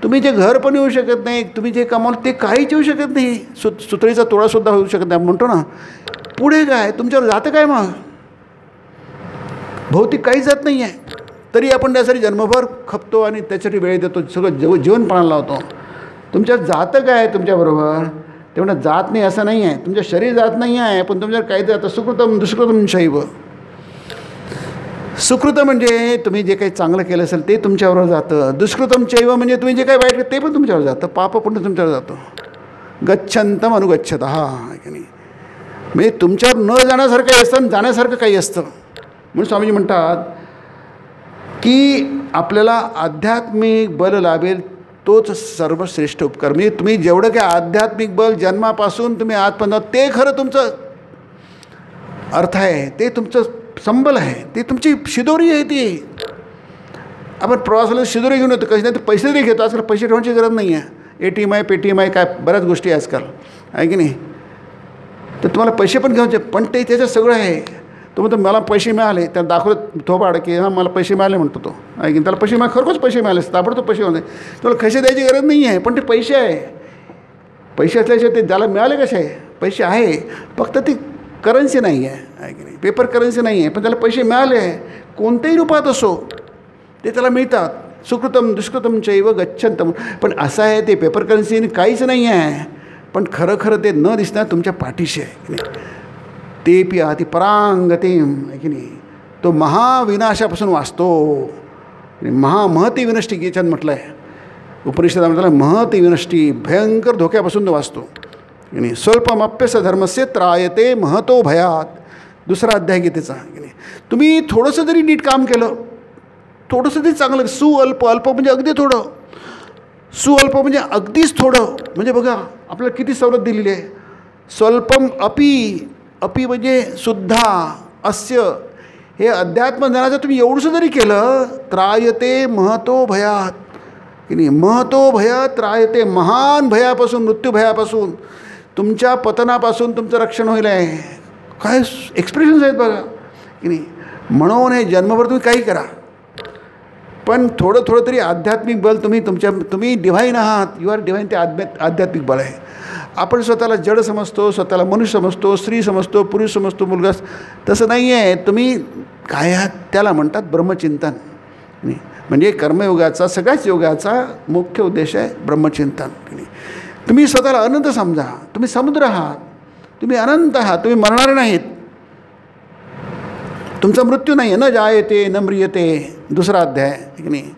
तुम्ही जे घर पण येऊ शकत नाही, तुम्ही जे कमावलं ते काहीच येऊ शकत नाही, सुतळीचा तोडासुद्धा होऊ शकत नाही म्हणतो ना. पुढे काय? तुमच्यावर जातं काय? मग भौतिक काहीच जात नाही आहे, तरी आपण त्यासाठी जन्मभर खपतो आणि त्याच्यासाठी वेळ देतो, सगळं जीवनपणाला लावतो. तुमच्यावर जातं काय तुमच्याबरोबर? ते म्हणत जात नाही असं नाही आहे, तुमचं शरीर जात नाही आहे, पण तुमच्यावर काही जातं. सुकृतम दुष्कृतम शैव. सुकृत म्हणजे तुम्ही जे काही चांगलं केलं असेल ते तुमच्यावर जातं. दुष्कृतम चैव म्हणजे तुम्ही जे काही वाईट केलं ते पण तुमच्यावर जातं. पाप पुण्य तुमच्यावर जातं. गच्छन्तम अनुगच्छत. हा की नाही, म्हणजे तुमच्यावर न जाण्यासारखं काही असतं आणि जाण्यासारखं काही असतं. म्हणून स्वामीजी म्हणतात की आपल्याला आध्यात्मिक बल लाभेल तोच सर्वश्रेष्ठ उपकार. म्हणजे तुम्ही जेवढं काही आध्यात्मिक बल जन्मापासून तुम्ही आजपर्यंत, ते खरं तुमचं अर्थ आहे, ते तुमचं संबल आहे, ते तुमची शिदोरी आहे. ती आपण प्रवासाला शिदोरी घेऊन येतो, कशी नाही तर पैसे तरी घेतो. आजकाल पैसे ठेवण्याची गरज नाही आहे. ATM आहे, पेटीएम आहे, काय बऱ्याच गोष्टी आहे आजकाल आहे की नाही. तर तुम्हाला पैसे पण घ्यायचे, पण ते त्याच्यात सगळं आहे. तो म्हणतो मला पैसे मिळाले, त्याला दाखवत थोबाड की हां मला पैसे मिळाले म्हणतो तो आहे की. त्याला पैसे मिळाले, खरोखरच पैसे मिळाले, ताबडतोब पैसे मिळाले. तुम्हाला पैसे द्यायची गरज नाही आहे, पण ते पैसे आहे. पैसे असल्याशिवाय ते ज्याला मिळाले कसे आहे? पैसे आहे, फक्त ती करन्सी नाही आहे की नाही, पेपर करन्सी नाही आहे, पण त्याला पैसे मिळाले आहे. कोणत्याही रूपात असो ते त्याला मिळतात. सुकृतम दुष्कृतम चैव गच्छन्तम. पण असं आहे, ते पेपर करन्सी काहीच नाही आहे, पण खरं ते न दिसणार तुमच्या पाठीशी आहे की नाही. ते पिया ती परांगतीम आहे की नाही. तो महाविनाशापासून वाचतो. महती विनष्टी याच्यात म्हटलं आहे, उपनिषदात म्हटलं महती विनष्टी, भयंकर धोक्यापासून तो वाचतो की नाही. स्वल्पमप्यस धर्मस्य त्रायते महतो भयात. दुसरा अध्याय गीतेचा की नाही. तुम्ही थोडंसं जरी नीट काम केलं, थोडंसं तरी चांगलं, सुअल्प, अल्प म्हणजे अगदी थोडं, सुअल्प म्हणजे अगदीच थोडं, म्हणजे बघा आपल्याला किती सवलत दिलेली आहे. स्वल्पम अपी म्हणजे सुद्धा, अस्य, हे अध्यात्म ज्ञानाचं तुम्ही एवढंसं जरी केलं, त्रायते महतो भयात की नाही. महतो भयात त्रायते, महान भयापासून, मृत्यूभयापासून, तुमच्या पतनापासून तुमचं रक्षण होईल आहे. काय एक्सप्रेशन्स आहेत बघा की नाही. म्हणून हे जन्मभर तुम्ही काही करा, पण थोडं तरी आध्यात्मिक बल तुम्ही डिव्हाइन आहात. You are divine. ते आध्यात्मिक बल आहे. आपण स्वतःला जड समजतो, स्वतःला मनुष्य समजतो, स्त्री समजतो, पुरुष समजतो, मुलगा. तसं नाही आहे. तुम्ही काय आहात त्याला म्हणतात ब्रह्मचिंतन. नाही म्हणजे कर्मयोगाचा, सगळ्याच योगाचा मुख्य उद्देश आहे ब्रह्मचिंतन. तुम्ही स्वतःला अनंत समजा. तुम्ही समुद्र आहात, तुम्ही अनंत आहात, तुम्ही मरणारे नाहीत. तुमचा मृत्यू नाही आहे. न जायते न म्रियते, दुसरा अध्याय की नाही.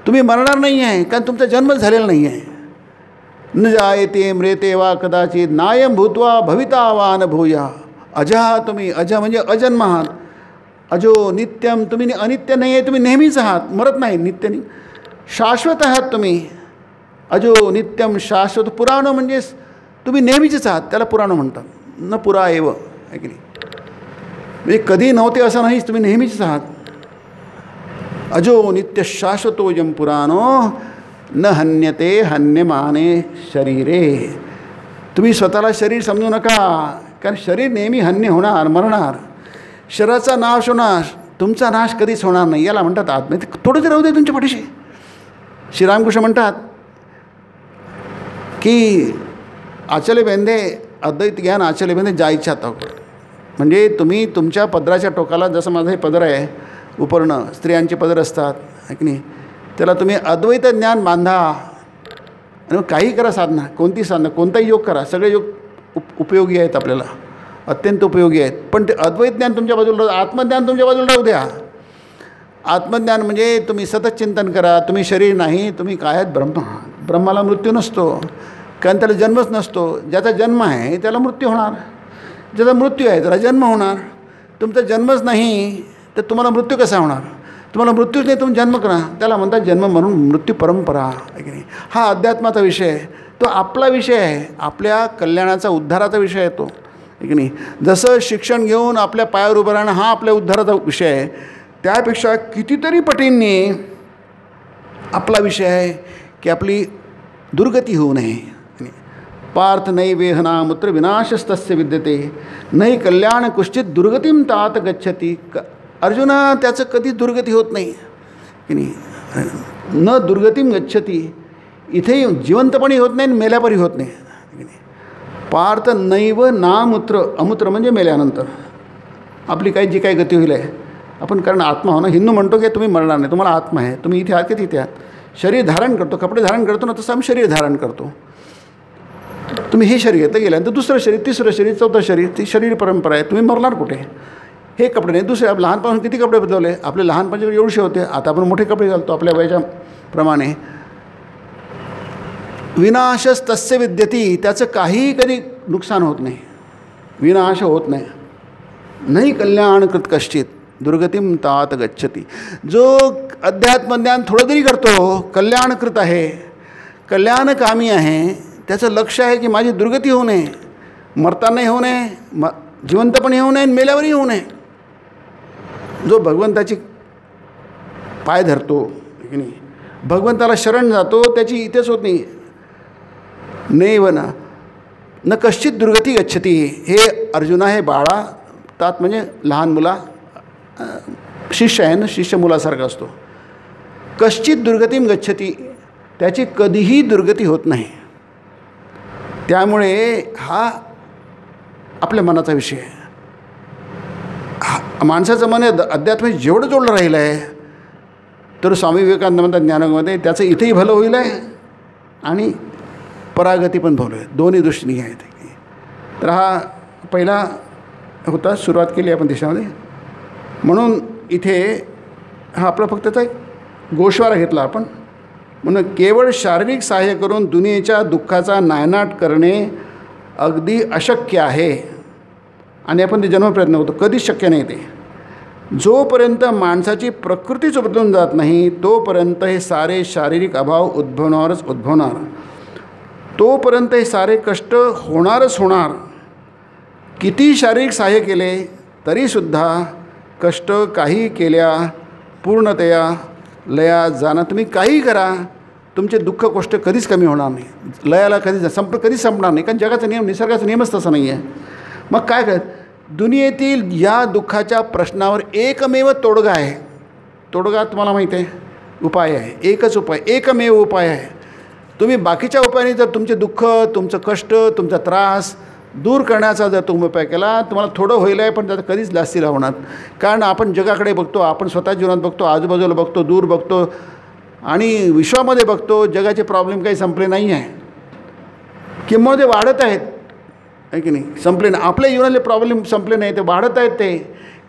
तुम्ही मरणार नाही आहे, कारण तुमचा जन्मच झालेला नाही आहे. न जायते म्रियते वा कदाचित नायम भूत्वा भविता वा न भूया. अजहा तुम्ही, अज म्हणजे अजन्म आहात. अजो नित्यम, तुम्ही अनित्य नाही आहे, तुम्ही नेहमीच आहात, मरत नाही, नित्य नाही, शाश्वत आहात तुम्ही. अजो नित्यम शाश्वत. पुराण म्हणजे तुम्ही नेहमीचेच आहात, त्याला पुराण म्हणतात. न पुरा एव आहे की नाही. म्हणजे कधी नव्हते असं नाहीच, तुम्ही नेहमीच आहात. अजो नित्य शाश्वतोजम पुराणो न हन्यते हन्यमाने शरीरे. तुम्ही स्वतःला शरीर समजू नका, कारण शरीर नेहमी हन्य होणार, मरणार. शरीराचा नाश होणार, तुमचा नाश कधीच होणार नाही. याला म्हणतात आत्मा. थोडं तरी राहू दे तुमच्या पाठीशी. श्रीरामकृष्ण म्हणतात की आचले बेंदे, अद्वैत ज्ञान आचले बेंदे जायच्या तक. म्हणजे तुम्ही तुमच्या पदराच्या टोकाला, जसं माझं हे पदर आहे उपरणं, स्त्रियांचे पदर असतात आहे की नाही, त्याला तुम्ही अद्वैत ज्ञान बांधा. आणि मग काही करा साधना, कोणती साधना, कोणताही योग करा, सगळे योग उपयोगी आहेत आपल्याला, अत्यंत उपयोगी आहेत. पण ते अद्वैत ज्ञान तुमच्या बाजूला, आत्मज्ञान तुमच्या बाजूला राहू द्या. आत्मज्ञान म्हणजे तुम्ही सतत चिंतन करा, तुम्ही शरीर नाही, तुम्ही काय आहेत? ब्रह्म. ब्रह्माला मृत्यू नसतो, कारण त्याला जन्मच नसतो. ज्याचा जन्म आहे त्याला मृत्यू होणार, ज्याचा मृत्यू आहे त्याला जन्म होणार. तुमचा जन्मच नाही तर तुम्हाला मृत्यू कसा होणार? तुम्हाला मृत्यूच नाही, तुम्ही जन्म करा. त्याला म्हणतात जन्म म्हणून मृत्यू परंपरा आहे की नाही. हा अध्यात्माचा विषय आहे, तो आपला विषय आहे, आपल्या कल्याणाचा, उद्धाराचा विषय आहे तो, आहे की नाही. जसं शिक्षण घेऊन आपल्या पायावर उभं राहणं हा आपल्या उद्धाराचा विषय आहे, त्यापेक्षा कितीतरी पटींनी आपला विषय आहे की आपली दुर्गती होऊ नये. पार्थ नै वेहनामुत्र विनाशस्तस्य विद्यते नै कल्याण कुश्चित दुर्गतीम तात गच्छती. अर्जुना, त्याचं कधी दुर्गती होत नाही की नाही. न दुर्गतीम गच्छती, इथेही जिवंतपणी होत नाही, मेल्यापरी होत नाही की नाही. पार्थ नैव नामूत्र, अमूत्र म्हणजे मेल्यानंतर आपली काही जी काही गती होईल आहे. आपण कारण आत्मा हो ना, हिंदू म्हणतो की तुम्ही मरणार नाही, तुम्हाला आत्मा आहे, तुम्ही इथे आहात की तिथे आहात. शरीर धारण करतो, कपडे धारण करतो ना, तसं आम्ही शरीर धारण करतो. तुम्ही हे शरीर घेतलं गेल्यानंतर दुसरं शरीर, तिसरं शरीर, चौथं शरीर, ती शरीर परंपरा आहे. तुम्ही मरणार कुठे? हे कपडे नाही, दुसरे. लहानपासून किती कपडे बदलवले, आपले लहानपणाचे एवढे होते, आता आपण मोठे कपडे घालतो आपल्या वयाच्या प्रमाणे. विनाशस तस्य विद्यती, त्याचं काही कधी नुकसान होत नाही, विनाश होत नाही. नाही कल्याण कृत कश्चित दुर्गतीम तात गच्छती. जो अध्यात्मज्ञान थोडं तरी करतो, कल्याणकृत आहे, कल्याणकामी आहे, त्याचं लक्ष आहे की माझी दुर्गती होऊ नये, मरतानाही होऊ नये, जिवंतपणी होऊ नये, मेल्यावरही होऊ नये. जो भगवंताची पाय धरतो की नाही, भगवंताला शरण जातो, त्याची इथेच होत नाही. नैव न कश्चित दुर्गती गच्छती. हे अर्जुना, हे बाळा, तात म्हणजे लहान मुला, शिष्य आहे ना, शिष्य मुलासारखा असतो. कश्चित दुर्गतीम गच्छती, त्याची कधीही दुर्गती होत नाही. त्यामुळे हा आपल्या मनाचा विषय आहे. माणसाचं मन अध्यात्म जेवढं जोडलं राहिलं आहे, तर स्वामी विवेकानंद म्हणतात ज्ञानोगमध्ये, त्याचं इथेही भलं होईल आहे आणि परागती पण भलं आहे, दोन्ही दृष्टीने आहेत. तर हा पहिला होता, सुरुवात केली आपण देशामध्ये. म्हणून इथे हा आपला फक्त त्याचा एक गोषवारा घेतला आपण. म्हणून केवळ शारीरिक सहाय्य करून दुनियेच्या दुःखाचा नायनाट करणे अगदी अशक्य आहे, आणि आपण ते जन्मप्रयत्न होतो, कधीच शक्य नाही ते. जोपर्यंत माणसाची प्रकृतीच बदलून जात नाही, तोपर्यंत हे सारे शारीरिक अभाव उद्भवणारच उद्भवणार, तोपर्यंत हे सारे कष्ट होणारच होणार. किती शारीरिक सहाय्य केले तरीसुद्धा कष्ट काही केल्या पूर्णतया लया जाणं. तुम्ही काही करा, तुमचे दुःख कष्ट कधीच कमी होणार नाही, लयाला कधीच संपणार नाही, कारण जगाचा नियम, निसर्गाचा नियमच तसा नाही आहे. मग काय करत, दुनियेतील या दुःखाच्या प्रश्नावर एकमेव तोडगा आहे. तोडगा तुम्हाला माहीत आहे, उपाय आहे, एकच उपाय, एकमेव उपाय आहे. तुम्ही बाकीच्या उपायाने जर तुमचे दुःख, तुमचं कष्ट, तुमचा त्रास दूर करण्याचा जर तुम्ही उपाय केला, तुम्हाला थोडं होईल आहे, पण त्याचं कधीच जास्ती होणार. कारण आपण जगाकडे बघतो, आपण स्वतः जीवनात बघतो, आजूबाजूला बघतो, दूर बघतो आणि विश्वामध्ये बघतो, जगाचे प्रॉब्लेम काही संपले नाही आहे, किंवा ते वाढत आहेत, आहे की नाही, संपले नाही. आपल्या जीवनातले प्रॉब्लेम संपले नाही, ते वाढत आहेत. ते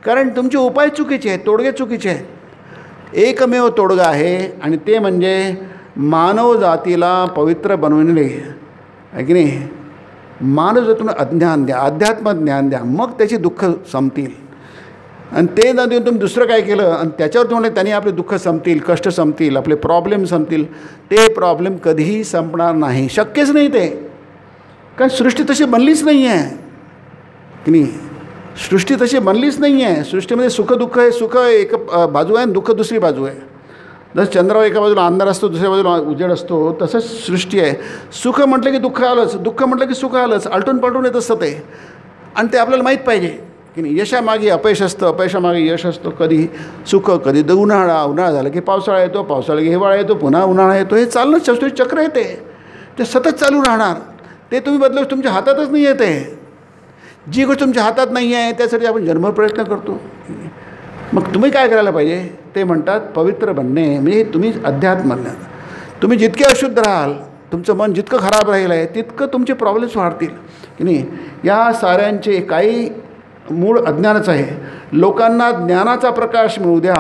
कारण तुमचे उपाय चुकीचे आहेत, तोडगे चुकीचे आहेत. एकमेव तोडगा आहे, आणि ते म्हणजे मानव जातीला पवित्र बनवणे, आहे की नाही. मानव जातीला अज्ञान द्या, अध्यात्म ज्ञान द्या, मग त्याची दुःख संपतील. आणि ते न देऊन तुम्ही दुसरं काय केलं आणि त्याच्यावर तुम्हाला त्यांनी आपले दुःख संपतील, कष्ट संपतील, आपले प्रॉब्लेम संपतील, ते प्रॉब्लेम कधीही संपणार नाही, शक्यच नाही ते. कारण सृष्टी तशी बनलीच नाही आहे की नाही, सृष्टी तशी बनलीच नाही आहे. सृष्टीमध्ये सुख दुःख आहे, सुख एक बाजू आहे आणि दुःख दुसरी बाजू आहे. जसं चंद्रावर एका बाजूला अंधार असतो, दुसऱ्या बाजूला उजेड असतो, तसंच सृष्टी आहे. सुख म्हटलं की दुःख आलंच, दुःख म्हटलं की सुख आलंच, आलटून पालटून येत असतं ते. आणि ते आपल्याला माहीत पाहिजे की नाही. यशामागे अपयश असतं, अपयशामागे यश असतं. कधी सुख, कधी उन्हाळा झाला की पावसाळा येतो, पावसाळा की हिवाळा येतो, पुन्हा उन्हाळा येतो. हे चालणंच असतो, चक्र आहे ते सतत चालू राहणार. ते तुम्ही बदलू तुमच्या हातातच नाही आहे. ते जी गोष्ट तुमच्या हातात नाही आहे त्यासाठी आपण जन्म प्रयत्न करतो. मग तुम्ही काय करायला पाहिजे, ते म्हणतात पवित्र बनणे. म्हणजे तुम्ही अध्यात्म, तुम्ही जितके अशुद्ध राहाल तुमचं मन जितकं खराब राहील आहे तितकं तुमचे प्रॉब्लेम्स वाढतील की नाही. या साऱ्यांचे काही मूळ अज्ञानच आहे. लोकांना ज्ञानाचा प्रकाश मिळू द्या,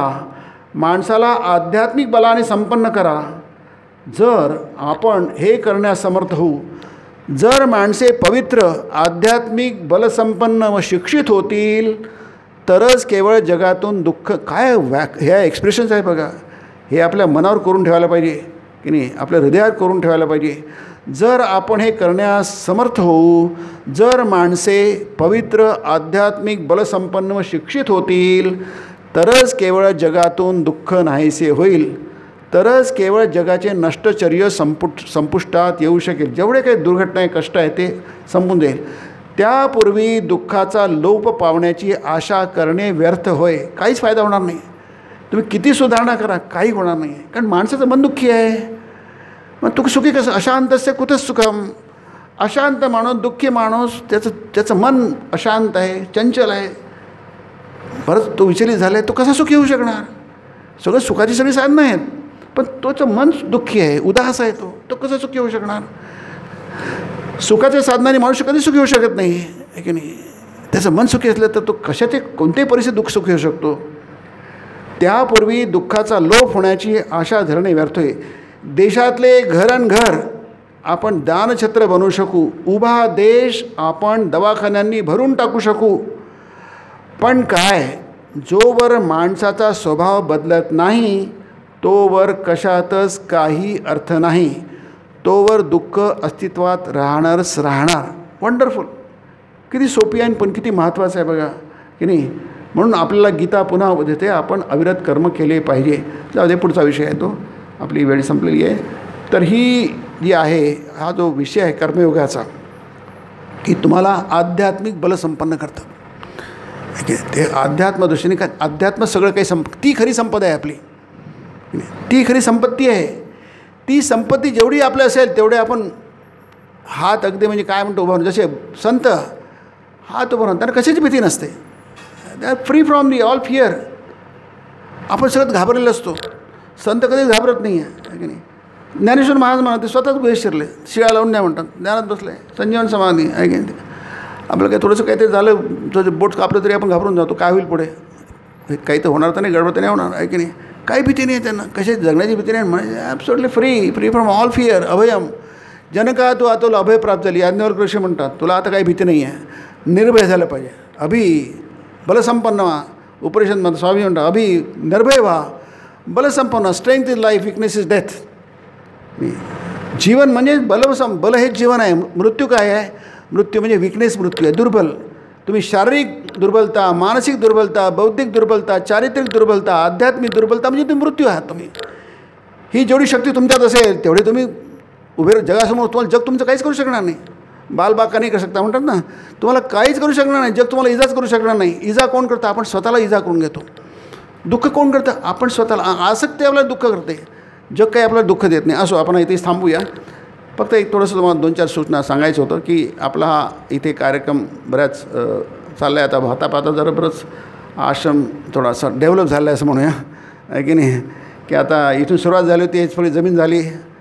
माणसाला आध्यात्मिक बलाने संपन्न करा. जर आपण हे करण्यास समर्थ होऊ, जर माणसे पवित्र, आध्यात्मिक, बलसंपन्न व शिक्षित होतील, तरच केवळ जगातून दुःख काय ह्या एक्सप्रेशन्स आहे बघा, हे आपल्या मनावर करून ठेवायला पाहिजे की नाही, आपल्या हृदयात करून ठेवायला पाहिजे. जर आपण हे करण्यास समर्थ होऊ, जर माणसे पवित्र, आध्यात्मिक, बलसंपन्न व शिक्षित होतील, तरच केवळ जगातून दुःख नाहीसे होईल, तरच केवळ जगाचे नष्टचर्य संपुष्टात येऊ शकेल. जेवढे काही दुर्घटना आहे, कष्ट आहे ते संपून जाईल. त्यापूर्वी दुःखाचा लोप पावण्याची आशा करणे व्यर्थ होय. काहीच फायदा होणार नाही. तुम्ही किती सुधारणा करा, काही होणार नाही. कारण माणसाचं मन दुःखी आहे. मग तू सुखी कसं? अशांतस्य कुठंच सुखम. अशांत माणूस, दुःखी माणूस, त्याचं मन अशांत आहे, चंचल आहे, बरंच तो विचलित झाला आहे, तो कसा सुखी होऊ शकणार? सगळं सुखाची सगळी साधनं आहेत, पण तोचं मन दुःखी आहे, उदास आहे, तो कसा सुखी होऊ शकणार? सुखाच्या साधनाने माणूस कधी सुखी होऊ शकत नाही, आहे की नाही? त्याचं मन सुखी असलं तर तो कशाचे कोणत्याही परिस्थितीत दुःख सुखी होऊ शकतो. त्यापूर्वी दुःखाचा लोप होण्याची आशा धरणे व्यर्थ आहे. देशातले घरनघर आपण दानछत्र बनवू शकू, उभा देश आपण दवाखान्यांनी भरून टाकू शकू, पण काय, जोवर माणसाचा स्वभाव बदलत नाही तोवर कशातच काही अर्थ नाही, तोवर दुःख अस्तित्वात राहणारच राहणार. वंडरफुल. किती सोपी आहे पण किती महत्त्वाचं आहे बघा की नाही. म्हणून आपल्याला गीता पुन्हा देते, आपण अविरत कर्म केले पाहिजे. जाऊ दे, पुढचा विषय आहे तो, आपली वेळ संपलेली आहे. तर ही जी आहे, हा जो विषय आहे कर्मयोगाचा, की तुम्हाला आध्यात्मिक बलसंपन्न करतं. ते अध्यात्म दृष्टीने काय, अध्यात्म सगळं काही ती खरी संपदा आहे आपली, ती खरी संपत्ती आहे. ती संपत्ती जेवढी आपल्या असेल तेवढे आपण हात अगदी म्हणजे काय म्हणतो उभारून, जसे संत हात उभारून, त्यांना कशाची भीती नसते. They are free from the all fear. आपण सगळं घाबरलेलं असतो, संत कधीच घाबरत नाही आहे की नाही. ज्ञानेश्वर महाराज म्हणतात, स्वतःच गुहेत शिरले, शिळा लावून नाही म्हणतात, ज्ञानात बसले, संजीवन समाधी आहे की नाही. आपलं काही थोडंसं काहीतरी झालं, तुझं बोट कापलं तरी आपण घाबरून जातो, काय होईल पुढे, काही तर होणार तर नाही, गडबड तर नाही होणार, आहे की नाही. काही भीती नाही आहे त्यांना, कशाची जगण्याची भीती नाही. म्हणजे absolutely free from all fear. अभयम जनका तू तुला अभय प्राप्त झाली, याज्ञवल्क्य ऋषी म्हणतात, तुला आता काही भीती नाही आहे, निर्भय झालं पाहिजे. अभि बलसंपन्न व्हा. उपनिषद म्हणतात, स्वामी म्हणतात, अभि निर्भय व्हा, बलसंपन्न. Strength is life, weakness is death. जीवन म्हणजे बल हेच जीवन आहे. मृत्यू काय आहे? मृत्यू म्हणजे विकनेस, मृत्यू आहे, दुर्बल. तुम्ही शारीरिक दुर्बलता, मानसिक दुर्बलता, बौद्धिक दुर्बलता, चारित्रिक दुर्बलता, आध्यात्मिक दुर्बलता म्हणजे तुम्ही मृत्यू आहात. तुम्ही ही जेवढी शक्ती तुमच्यात असेल तेवढे तुम्ही उभे जगासमोर, तुम्हाला जग तुमचं काहीच करू शकणार नाही. बालबाका नाही करू शकता म्हणतात ना, तुम्हाला काहीच करू शकणार नाही. जग तुम्हाला इजाच करू शकणार नाही. इजा कोण करतं? आपण स्वतःला इजा करून घेतो. दुःख कोण करतं? आपण स्वतःला. आसक्ती आपल्याला दुःख करते, जग काही आपल्याला दुःख देत नाही. असो, आपण इथेच थांबूया. फक्त एक थोडंसं तुम्हाला 2-4 सूचना सांगायचं होतं की आपला हा इथे कार्यक्रम बऱ्याच चालला आहे. आता पाहता जरा बरंच आश्रम थोडासा डेव्हलप झाला आहे असं म्हणूया, आहे की नाही. की आता इथून सुरुवात झाली होती, हेच थोडी जमीन झाली,